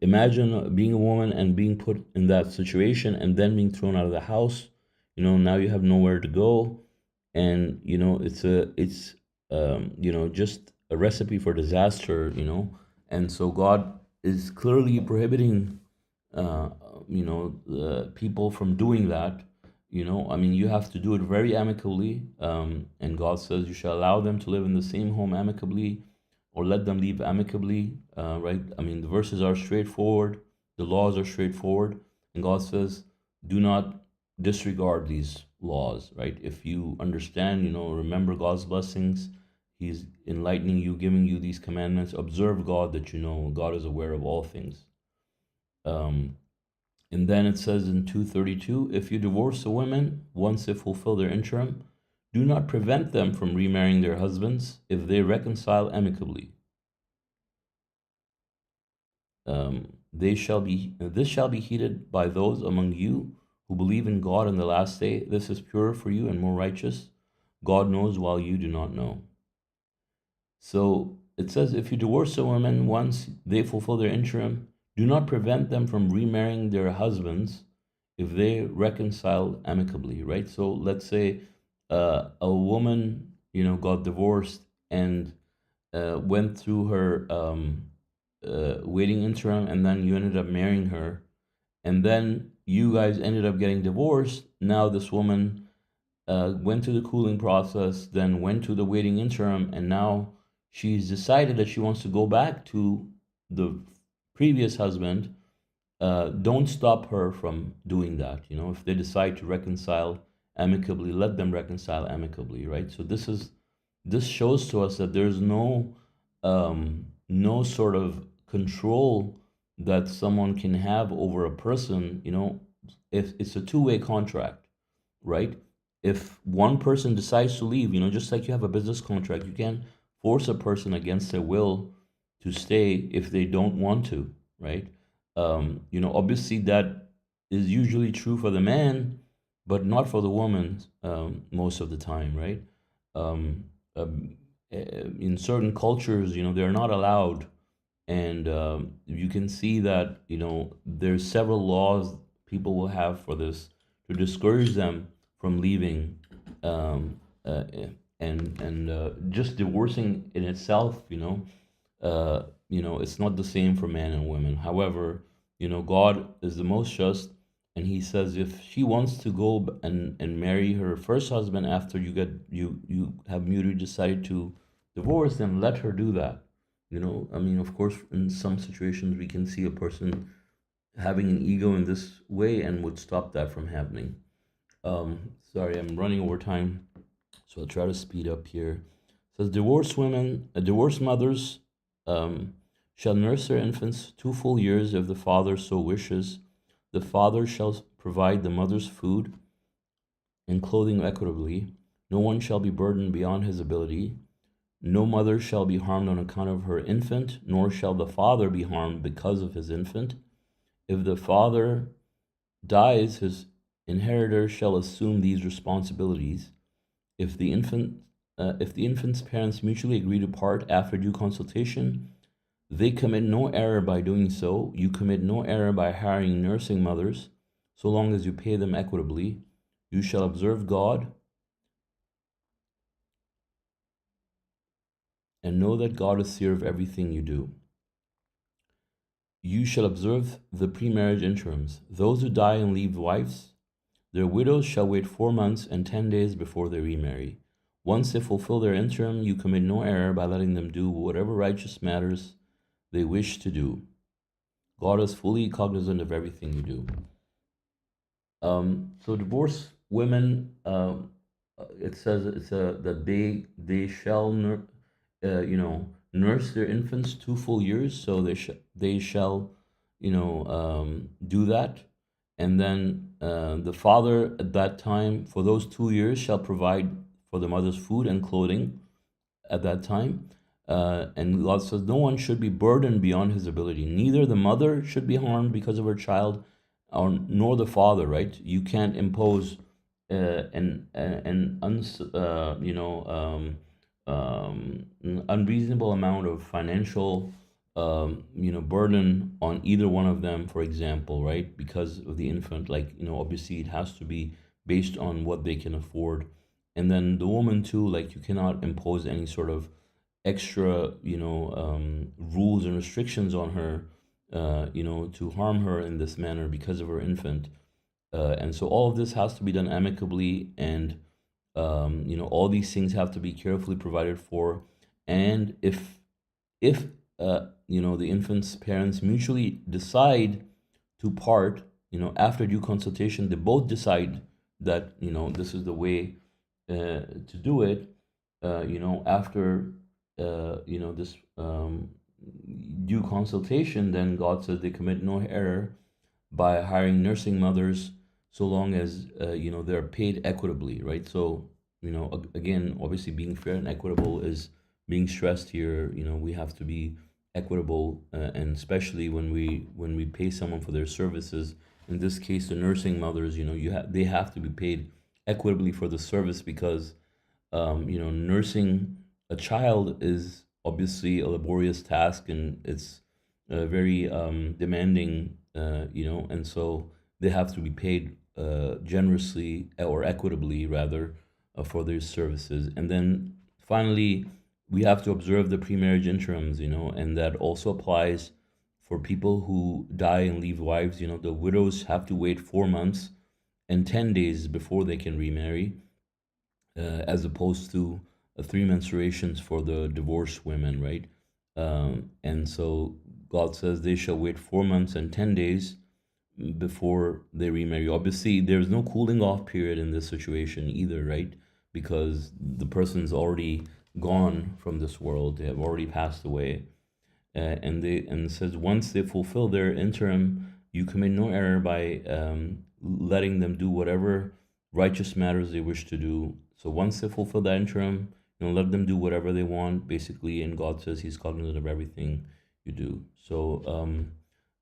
A: imagine being a woman and being put in that situation and then being thrown out of the house. Now you have nowhere to go, and it's just a recipe for disaster. And so God is clearly prohibiting uh, people from doing that. I mean, you have to do it very amicably. And God says you shall allow them to live in the same home amicably or let them leave amicably, right? I mean, the verses are straightforward, the laws are straightforward, and God says, do not disregard these laws, right? If you understand, remember God's blessings, He's enlightening you, giving you these commandments. Observe God, that God is aware of all things. Um, and then it says in 232, if you divorce a woman once they fulfill their interim, do not prevent them from remarrying their husbands if they reconcile amicably. This shall be heeded by those among you who believe in God and the last day. This is purer for you and more righteous. God knows while you do not know. So it says, if you divorce a woman once they fulfill their interim, do not prevent them from remarrying their husbands if they reconcile amicably, right? So let's say a woman, got divorced and went through her waiting interim, and then you ended up marrying her, and then you guys ended up getting divorced. Now this woman went through the cooling process, then went to the waiting interim, and now she's decided that she wants to go back to the previous husband. Don't stop her from doing that. If they decide to reconcile amicably, let them reconcile amicably, right? So this shows to us that there's no sort of control that someone can have over a person. If it's a two-way contract, right? If one person decides to leave, just like you have a business contract, you can't force a person against their will to stay if they don't want to, right? Obviously that is usually true for the man, but not for the woman most of the time, right? Um, in certain cultures, they're not allowed, and you can see that there's several laws people will have for this to discourage them from leaving, um, uh, and just divorcing in itself, it's not the same for men and women. However, God is the most just, and He says if she wants to go and marry her first husband after you have mutually decided to divorce, then let her do that. I mean, of course, in some situations we can see a person having an ego in this way and would stop that from happening. Sorry, I'm running over time, so I'll try to speed up here. It says divorced mothers um, shall nurse their infants 2 full years if the father so wishes. The father shall provide the mother's food and clothing equitably. No one shall be burdened beyond his ability. No mother shall be harmed on account of her infant, nor shall the father be harmed because of his infant. If the father dies, his inheritor shall assume these responsibilities. If if the infant's parents mutually agree to part after due consultation, they commit no error by doing so. You commit no error by hiring nursing mothers, so long as you pay them equitably. You shall observe God and know that God is seer of everything you do. You shall observe the pre-marriage interims. Those who die and leave wives, their widows shall wait 4 months and 10 days before they remarry. Once they fulfill their interim, you commit no error by letting them do whatever righteous matters they wish to do. God is fully cognizant of everything you do. So divorced women, it says that they shall nurse their infants 2 full years. So they shall do that, and then the father at that time for those 2 years shall provide for the mother's food and clothing at that time. And God says no one should be burdened beyond his ability. Neither the mother should be harmed because of her child, or nor the father. Right? You can't impose an unreasonable amount of financial burden on either one of them. For example, right? Because of the infant, like obviously it has to be based on what they can afford. And then the woman too, like you cannot impose any sort of extra rules and restrictions on her to harm her in this manner because of her infant. And so all of this has to be done amicably, and all these things have to be carefully provided for. And if the infant's parents mutually decide to part, after due consultation, they both decide that this is the way to do it. After this due consultation, then God says they commit no error by hiring nursing mothers, so long as they're paid equitably, right? So again, obviously being fair and equitable is being stressed here. We have to be equitable, and especially when we pay someone for their services, in this case, the nursing mothers, they have to be paid equitably for the service because, nursing a child is obviously a laborious task and it's very demanding, and so they have to be paid generously or equitably rather for their services. And then finally, we have to observe the pre-marriage interims, and that also applies for people who die and leave wives. The widows have to wait 4 months and 10 days before they can remarry, as opposed to three menstruations for the divorced women, right? And so God says they shall wait 4 months and 10 days before they remarry. Obviously, there's no cooling off period in this situation either, right? Because the person's already gone from this world, they have already passed away. And it says once they fulfill their interim, you commit no error by letting them do whatever righteous matters they wish to do. So once they fulfill that interim, let them do whatever they want, basically. And God says He's cognizant of everything you do. So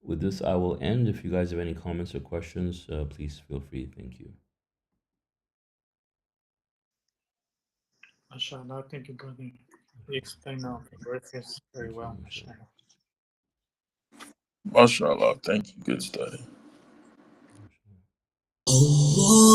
A: with this, I will end. If you guys have any comments or questions, please feel free. Thank you.
B: MashaAllah, thank you, brother. You explained the verses very
A: Thank you.
B: well,
A: Mashallah.
B: MashaAllah.
C: MashaAllah. Thank you. Good study.
A: Mashallah.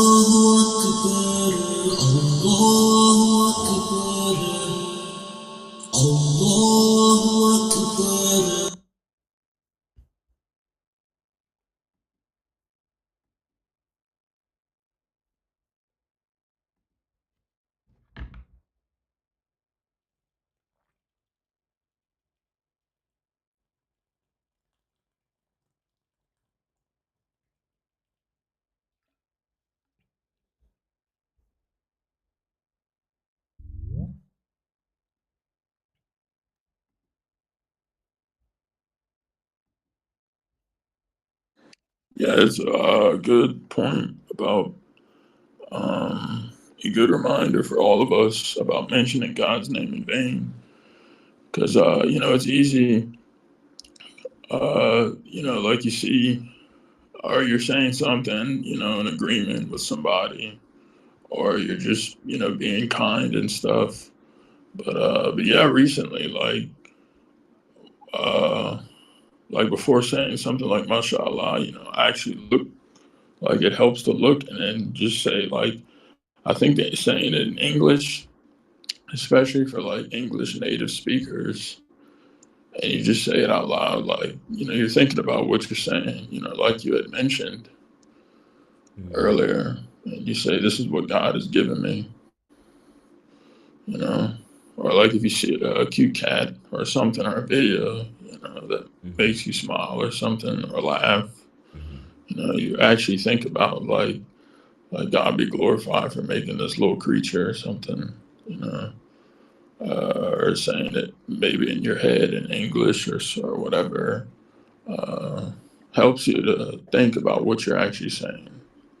C: Yeah, it's a good point about a good reminder for all of us about mentioning God's name in vain. Because, it's easy, like you see, or you're saying something, in agreement with somebody, or you're just, being kind and stuff. But yeah, recently, uh, like before saying something like mashallah, I actually look like it helps to look and then just say like, I think they're saying it in English, especially for like English native speakers, and you just say it out loud, like, you're thinking about what you're saying, like you had mentioned
A: Mm-hmm.
C: earlier, and you say, this is what God has given me, you know, or like if you see a cute cat or something or a video, that
A: Mm-hmm.
C: makes you smile or something or laugh,
A: Mm-hmm.
C: you actually think about like God be glorified for making this little creature or something, you know, or saying it maybe in your head in English or whatever, uh, helps you to think about what you're actually saying,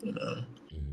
C: you know.
A: Mm-hmm.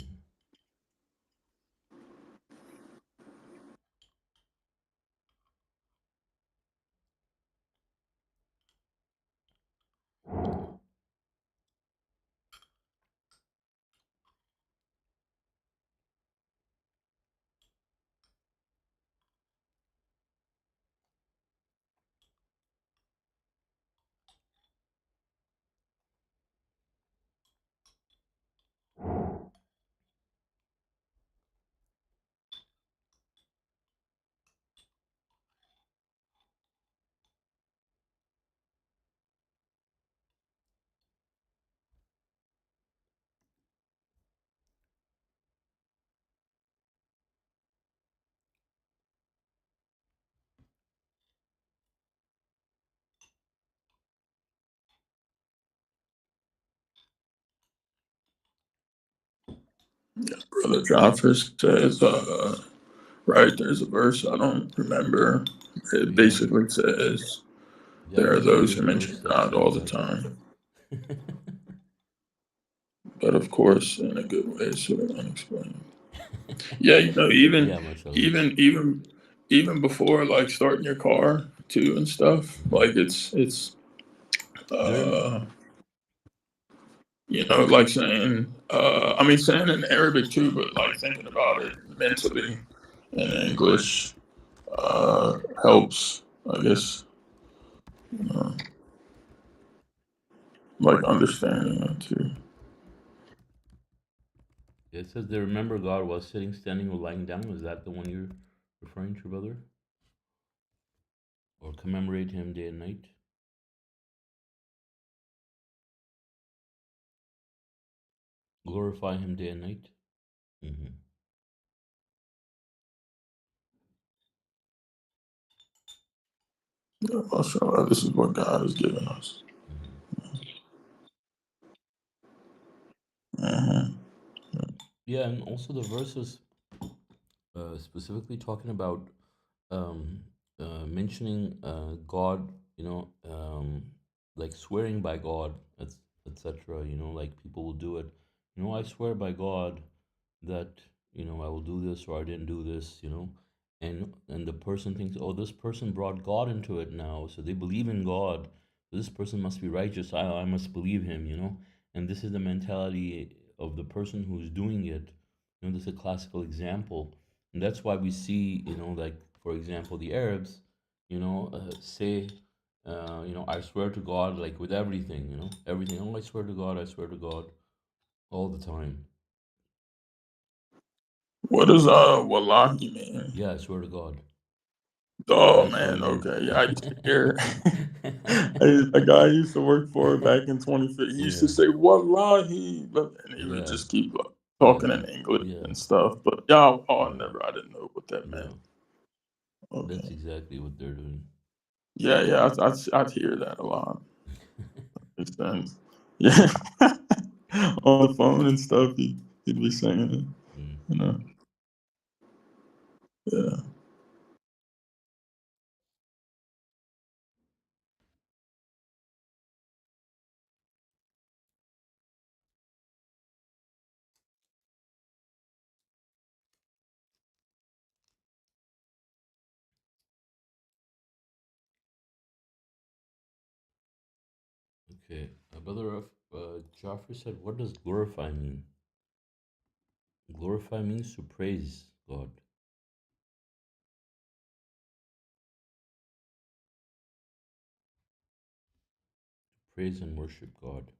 C: Yeah, Brother Jaffer says, right, there's a verse, I don't remember. It
A: Yeah.
C: basically says,
A: Yeah,
C: there are
A: there's a
C: those
A: good
C: who
A: verse
C: mention
A: that
C: God all
A: says
C: the
A: that.
C: time, but of course, in a good way, sort of unexplained. Yeah,
A: Yeah, mashallah.
C: even even before like starting your car too and stuff,
A: Hmm.
C: like it's
A: There,
C: uh You know, like saying, I mean, saying in Arabic too, but like thinking about it mentally in English helps, I guess, uh, like understanding it too.
A: It says they remember God while sitting, standing, or lying down. Is that the one you're referring to, brother? Or commemorate Him day and night? Glorify Him day and night? Hmm.
C: Yeah, mashallah, this is what God has given us.
A: Hmm.
C: Hmm.
A: Yeah, and also the verses specifically talking about um, mentioning God, like swearing by God, etc. Like people will do it. I swear by God that I will do this or I didn't do this. And the person thinks, oh, this person brought God into it now, so they believe in God. This person must be righteous. I must believe him. And this is the mentality of the person who's doing it. This is a classical example, and that's why we see, like for example, the Arabs, say, I swear to God, like with everything, everything. Oh, I swear to God, I swear to God, all the time.
C: What does wallahi mean?
A: Yeah, I swear to God.
C: Oh
A: That's what it
C: man,
A: means.
C: okay. Yeah, I used to hear a guy I used to work for back in 2015. He used to
A: Yeah,
C: say "Wallahi," and he would
A: yeah,
C: just keep talking
A: yeah,
C: in English
A: yeah,
C: and stuff. But yeah,
A: yeah,
C: I didn't know what that
A: yeah.
C: meant.
A: That's
C: Okay.
A: exactly what they're doing.
C: Yeah, yeah, I'd hear that a lot. Makes sense. Yeah, on the phone and stuff, he'd be saying it.
A: Mm.
C: You know. Yeah.
A: Okay, brother of Joffrey said, "What does glorify mean?" Glorify means to praise God, praise and worship God.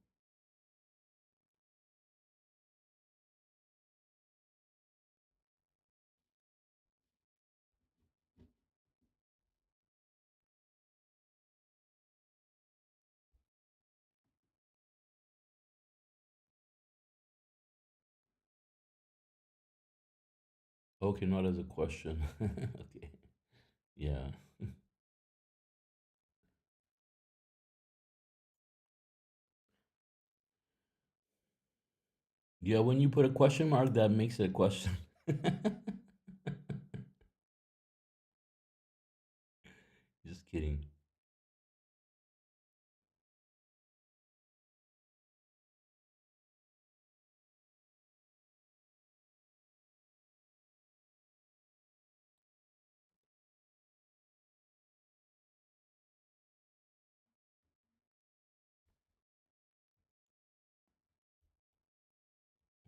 A: Okay, not as a question. Okay, yeah, yeah. When you put a question mark, that makes it a question. Just kidding.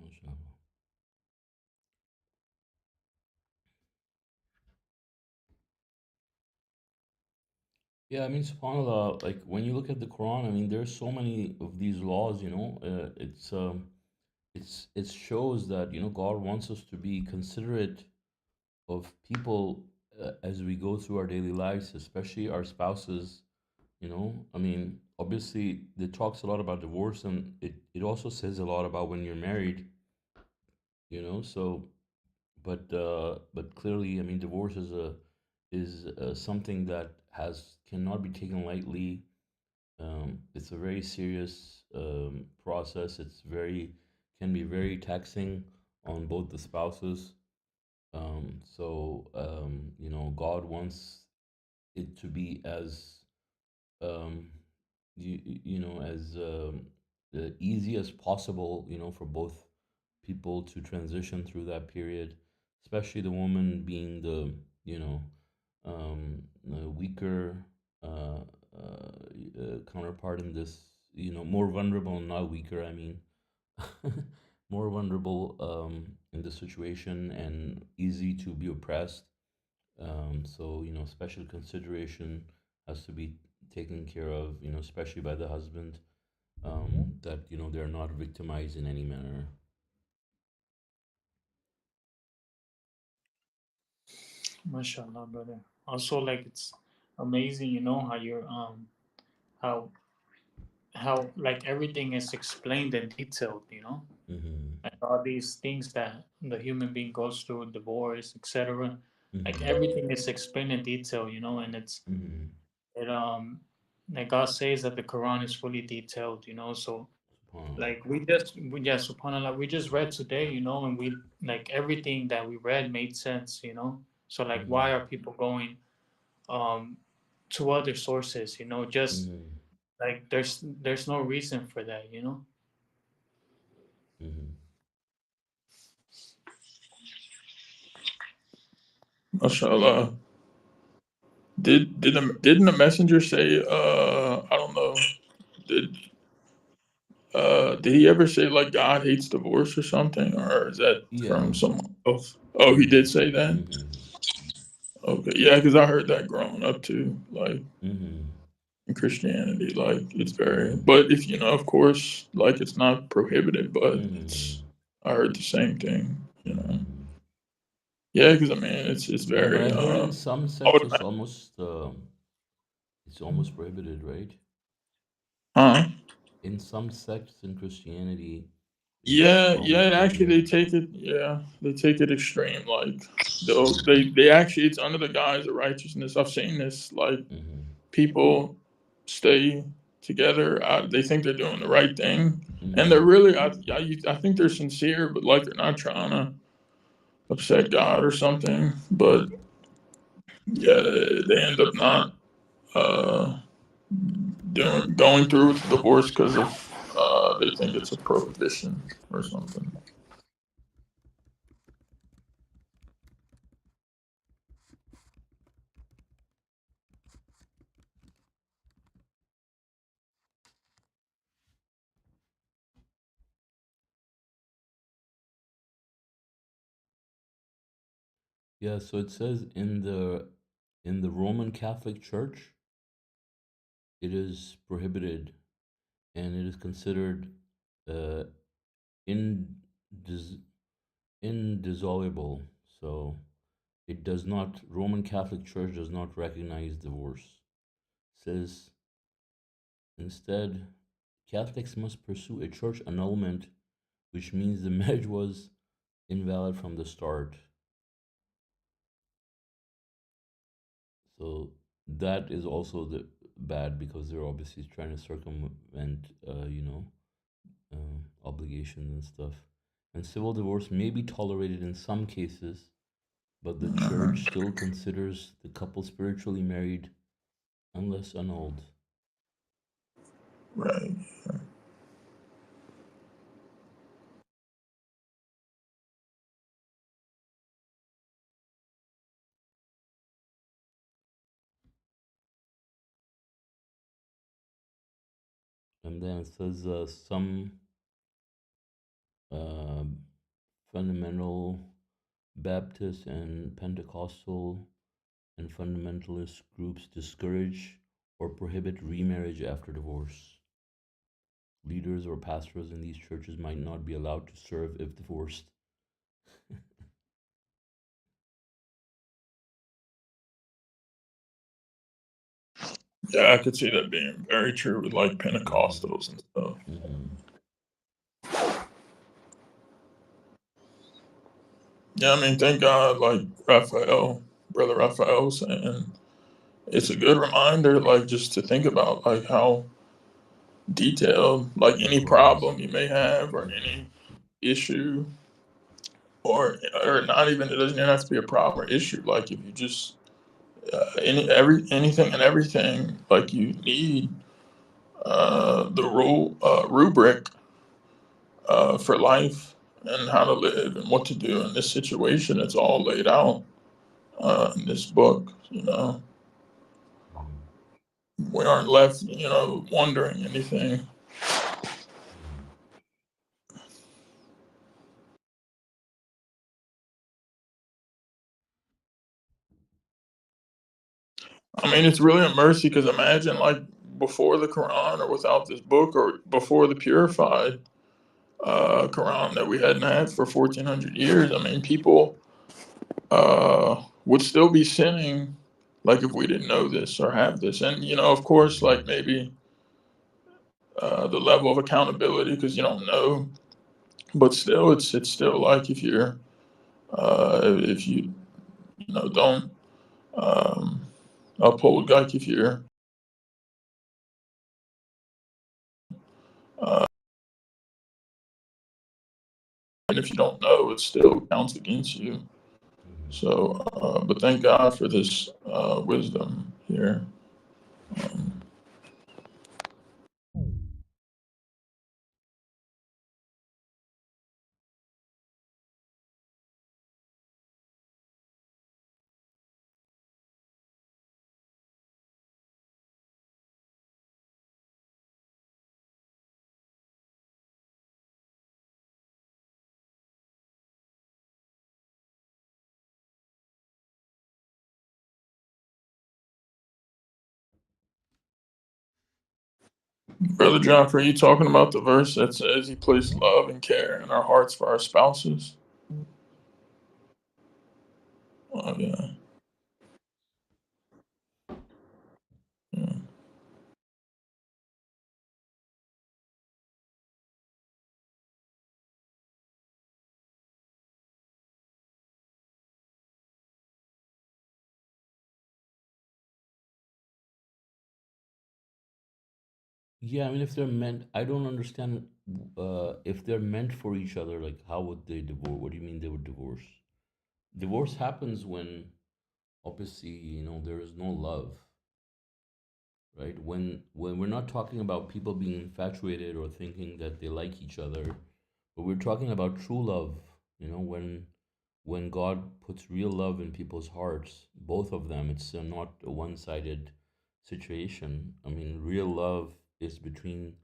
A: Mashallah. Yeah, I mean, subhanAllah, like when you look at the Quran, I mean, there's so many of these laws, it shows that, God wants us to be considerate of people as we go through our daily lives, especially our spouses, I mean, obviously, it talks a lot about divorce, and it also says a lot about when you're married, so, but clearly, I mean, divorce is something that has cannot be taken lightly. It's a very serious process. Can be very taxing on both the spouses. God wants it to be as um, as easy as possible, for both people to transition through that period, especially the woman being the, weaker uh, counterpart in this, more vulnerable, not weaker, I mean. more vulnerable in the situation and easy to be oppressed. So, special consideration has to be taken care of, especially by the husband, that, they're not victimized in any manner.
B: Mashallah, brother. Also, like it's amazing, how you're how like everything is explained and detailed,
A: Mm-hmm.
B: like all these things that the human being goes through, divorce, etc. Like
A: Mm-hmm.
B: everything is explained in detail, and
A: Mm-hmm.
B: it like God says that the Quran is fully detailed, so
A: SubhanAllah.
B: like yeah, subhanallah, we just read today, and we like everything that we read made sense, so like
A: Mm-hmm.
B: why are people going um to other sources, just
A: Mm-hmm.
B: like there's no reason for that,
A: Mm-hmm.
C: MashaAllah. Didn't the messenger say, I don't know, did did he ever say like God hates divorce or something, or is that
A: Yeah.
C: from someone else? Oh, he
A: Mm-hmm.
C: did say that.
A: Mm-hmm.
C: Okay, yeah, because I heard that growing up too, like
A: Mm-hmm.
C: in Christianity, like it's very.
A: Mm-hmm.
C: But if of course, like it's not prohibited, but
A: Mm-hmm.
C: it's. I heard the same thing.
A: Mm-hmm.
C: Yeah, because I mean, it's
A: Yeah, but
C: very
A: I heard in some sects
C: automatic.
A: it's almost prohibited, right?
C: Huh?
A: In some sects in Christianity, it's
C: Yeah, yeah.
A: almost
C: Actually,
A: prohibited.
C: they take it. Yeah, they take it extreme. Like, they actually it's under the guise of righteousness. I've seen this. Like,
A: Mm-hmm.
C: people stay together. They think they're doing the right thing, and they're
A: Mm-hmm.
C: really. I think they're sincere, but like they're not trying to upset God or something. But yeah, they end up not uh, going through with the divorce because of they think it's a prohibition or something.
A: Yeah, so it says in the Roman Catholic Church, it is prohibited and it is considered uh, indis- indissoluble. So it does not. Roman Catholic Church does not recognize divorce. Says instead, Catholics must pursue a church annulment, which means the marriage was invalid from the start. So that is also the bad because they're obviously trying to circumvent, obligations and stuff. And civil divorce may be tolerated in some cases, but the
C: Uh-huh.
A: church still considers the couple spiritually married unless annulled.
C: Right.
A: And then it says some uh, fundamental Baptist and Pentecostal and fundamentalist groups discourage or prohibit remarriage after divorce. Leaders or pastors in these churches might not be allowed to serve if divorced.
C: Yeah, I could see that being very true with like
A: Mm-hmm.
C: Pentecostals and stuff.
A: Mm-hmm.
C: Yeah, I mean, thank God, like brother Raphael was saying, it's a good reminder, like just to think about like how detailed, like any
A: Likewise.
C: problem you may have or
A: Mm-hmm.
C: any issue, or not even it doesn't even have to be a problem or issue. Like if you just anything and everything, like you need the rubric for life and how to live and what to do in this situation. It's all laid out in this book.
A: Mm-hmm.
C: We aren't left, wondering anything.
A: Mm-hmm.
C: I mean, it's really a mercy because imagine like before the Quran or without this book or before the purified Quran that we hadn't had for 1400 years. I mean, people would still be sinning like if we didn't know this or have this. And, you know, of course, like maybe the level of accountability because you don't know, but still, it's still like if you know don't um, uphold like if you're uh, and if you don't know, it still counts against you.
A: Mhm.
C: So, but thank God for this wisdom here. Um, Brother Joffrey, are you talking about the verse that says He placed love and care in our hearts for our spouses? Oh yeah, yeah.
A: Yeah, I mean, if they're meant, I don't understand. If they're meant for each other, like, how would they divorce? What do you mean they would divorce? Divorce happens when, obviously, there is no love, right? When we're not talking about people being infatuated or thinking that they like each other, but we're talking about true love. When God puts real love in people's hearts, both of them, it's not a one-sided situation. I mean, real love is between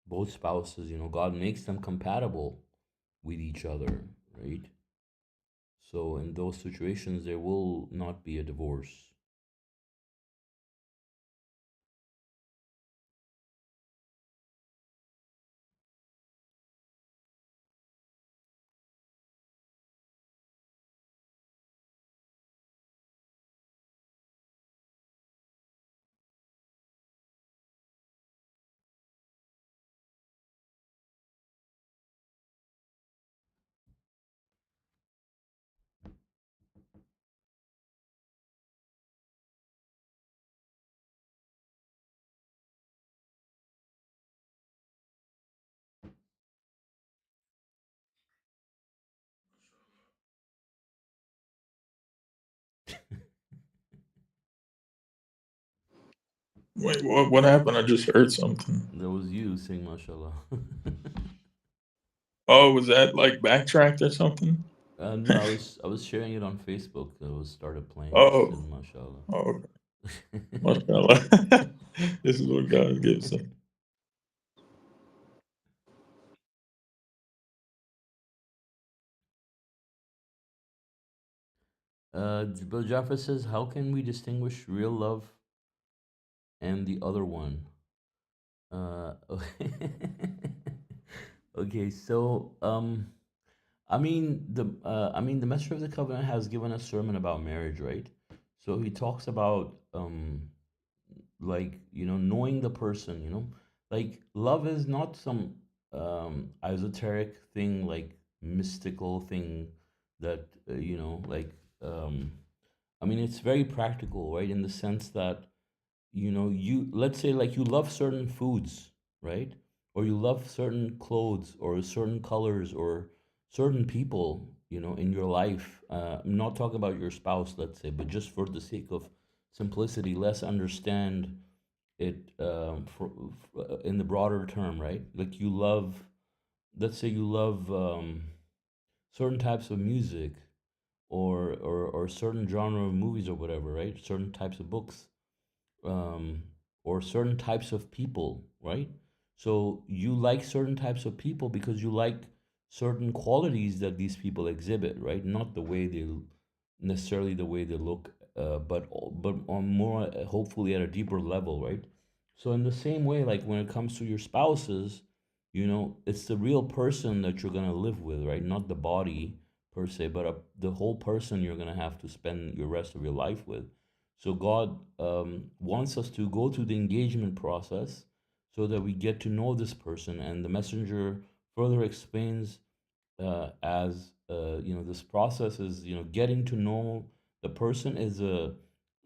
A: both spouses. God makes them compatible with each other, right? So in those situations, there will not be a divorce.
C: Wait, what happened? I just heard something.
A: That was you saying mashallah.
C: Oh, was that like backtracked or something?
A: No, I was sharing it on Facebook. It was started playing. It said
C: Oh,
A: mashallah.
C: oh, okay. Mashallah. This is what God gives us.
A: Bill Jaffa says, how can we distinguish real love and the other one? Uh, okay, so the Messenger of the Covenant has given a sermon about marriage, right? So he talks about like knowing the person, like love is not some esoteric thing, like mystical thing that like um it's very practical, right? In the sense that you, let's say, like, you love certain foods, right? Or you love certain clothes or certain colors or certain people, in your life. I'm not talking about your spouse, let's say, but just for the sake of simplicity, let's understand it, in the broader term, right? Like, you love, let's say you love certain types of music, or certain genre of movies or whatever, right? Certain types of books, um, or certain types of people, right? So you like certain types of people because you like certain qualities that these people exhibit, right? Not the way they necessarily the way they look but on more hopefully at a deeper level, right? So in the same way, like when it comes to your spouses, it's the real person that you're gonna live with, right? Not the body per se, but the whole person you're gonna have to spend your rest of your life with. So God wants us to go through the engagement process so that we get to know this person, and the messenger further explains as this process is getting to know the person is a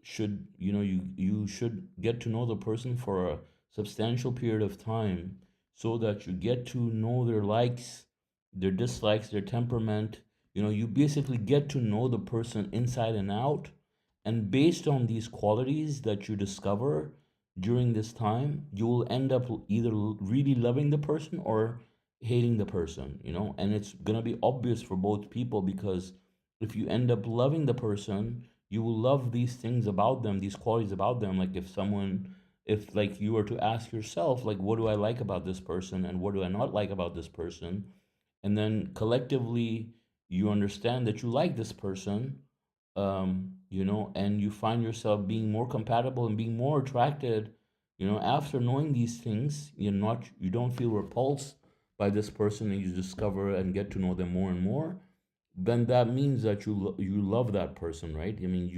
A: should you should get to know the person for a substantial period of time so that you get to know their likes, their dislikes, their temperament. You basically get to know the person inside and out, and based on these qualities that you discover during this time, you will end up either really loving the person or hating the person, and it's going to be obvious for both people, because if you end up loving the person, you will love these things about them, these qualities about them. Like if like you were to ask yourself, like, what do I like about this person and what do I not like about this person? And then collectively you understand that you like this person, and you find yourself being more compatible and being more attracted, after knowing these things. You don't feel repulsed by this person, and you discover and get to know them more and more. Then that means that you love that person, right? I mean,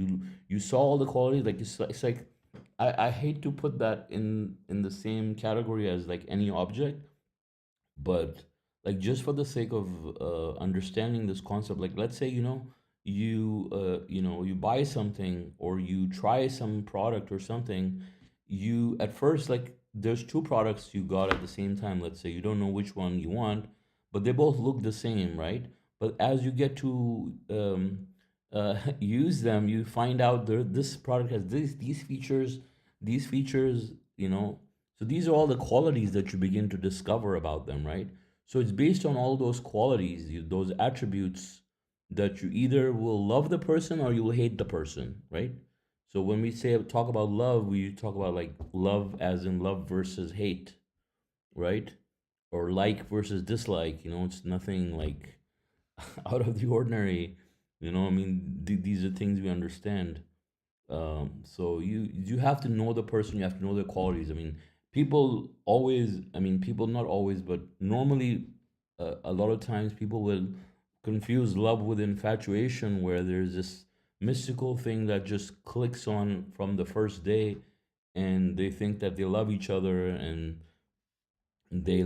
A: you saw all the qualities. Like it's like I hate to put that in the same category as like any object, but like just for the sake of understanding this concept, like let's say you buy something or you try some product or something. You at first, like, there's two products you got at the same time. Let's say you don't know which one you want, but they both look the same, right? But as you get to use them, you find out this product has these features, so these are all the qualities that you begin to discover about them, right? So it's based on all those qualities, those attributes, that you either will love the person or you will hate the person, right? So when we talk about love, we talk about like love as in love versus hate, right? Or like versus dislike. It's nothing like out of the ordinary. I mean, these are things we understand. So you have to know the person, you have to know their qualities. I mean, people not always, but normally, a lot of times people will confuse love with infatuation, where there's this mystical thing that just clicks on from the first day, and they think that they love each other, and they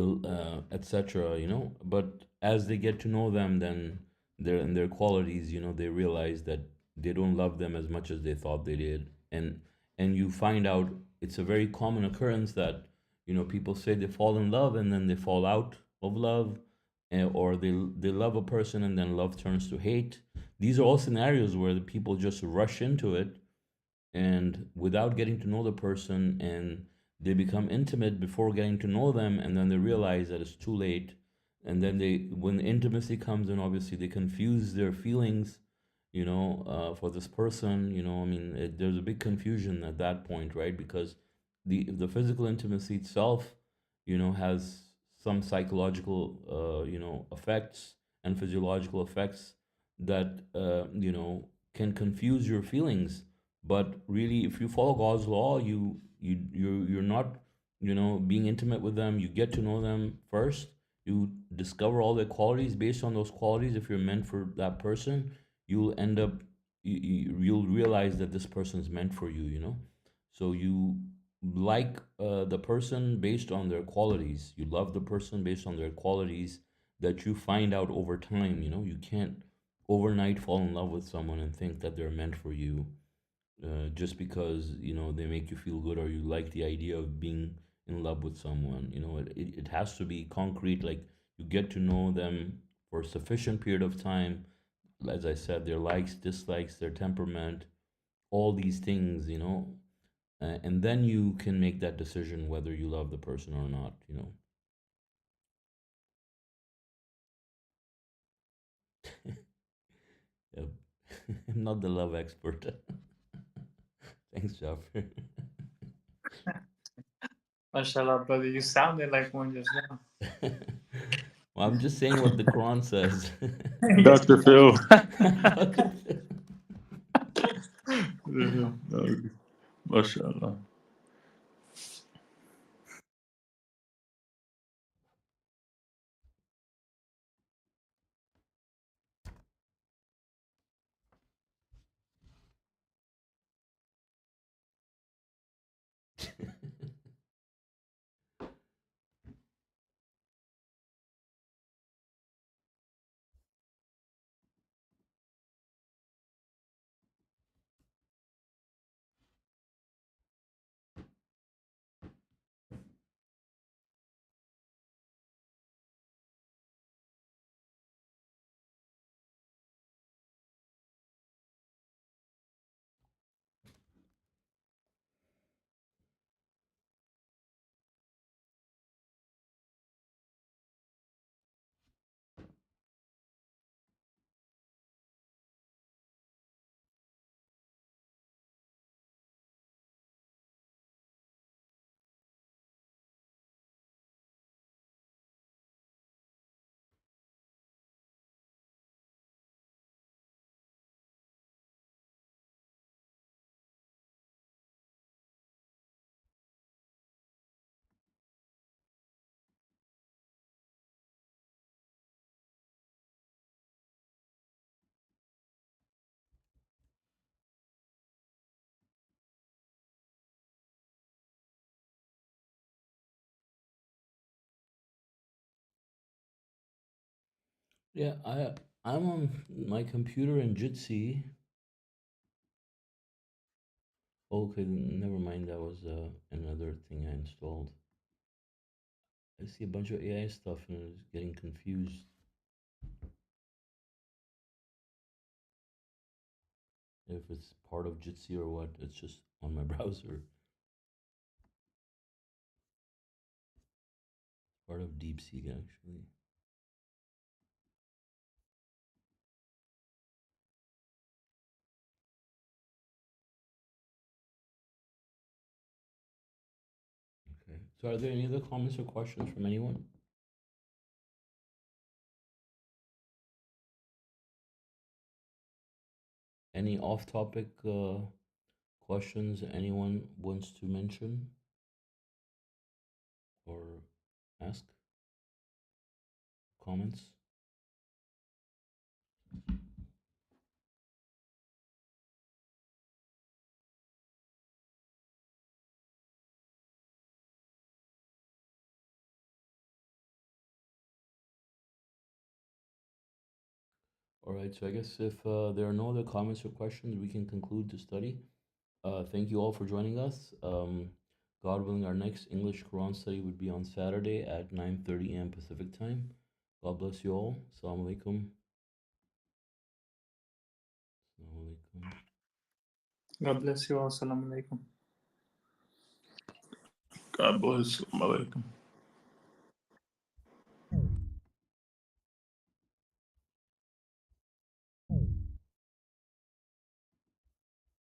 A: etc, but as they get to know them, then their qualities, they realize that they don't love them as much as they thought they did. And you find out it's a very common occurrence that people say they fall in love and then they fall out of love, or they love a person and then love turns to hate. These are all scenarios where the people just rush into it, and without getting to know the person, and they become intimate before getting to know them, and then they realize that it's too late. And then when the intimacy comes in, obviously they confuse their feelings, for this person. I mean, there's a big confusion at that point, right? Because the physical intimacy itself, has some psychological, effects and physiological effects that can confuse your feelings. But really, if you follow God's law, you're not, being intimate with them. You get to know them first. You discover all their qualities. Based on those qualities, if you're meant for that person, you'll end up you'll realize that this person's meant for you. So you like the person based on their qualities. You love the person based on their qualities that you find out over time. You can't overnight fall in love with someone and think that they're meant for you, just because they make you feel good, or you like the idea of being in love with someone. It has to be concrete. Like, you get to know them for a sufficient period of time, as I said, their likes, dislikes, their temperament, all these things, and then you can make that decision whether you love the person or not. Yep. I'm not the love expert. Thanks, Jaffer.
B: Mashallah, brother, you sounded like one just now.
A: Well, I'm just saying what the Quran says.
B: Yes.
C: Dr. Phil. MashaAllah.
A: Yeah, I'm on my computer in Jitsi. Okay, never mind. That was another thing I installed. I see a bunch of AI stuff and it's getting confused. If it's part of Jitsi or what, it's just on my browser. Part of DeepSeek actually. Okay. So are there any other comments or questions from anyone? Any off-topic questions anyone wants to mention or ask? Comments? All right, so I guess if there are no other comments or questions, we can conclude the study. Thank you all for joining us. God willing, our next English Quran study would be on Saturday at 9:30 a.m. Pacific time. God bless you all. Assalamu alaikum. Assalamu alaikum.
B: God bless you all. Assalamu alaikum.
C: God bless. Assalamu alaikum.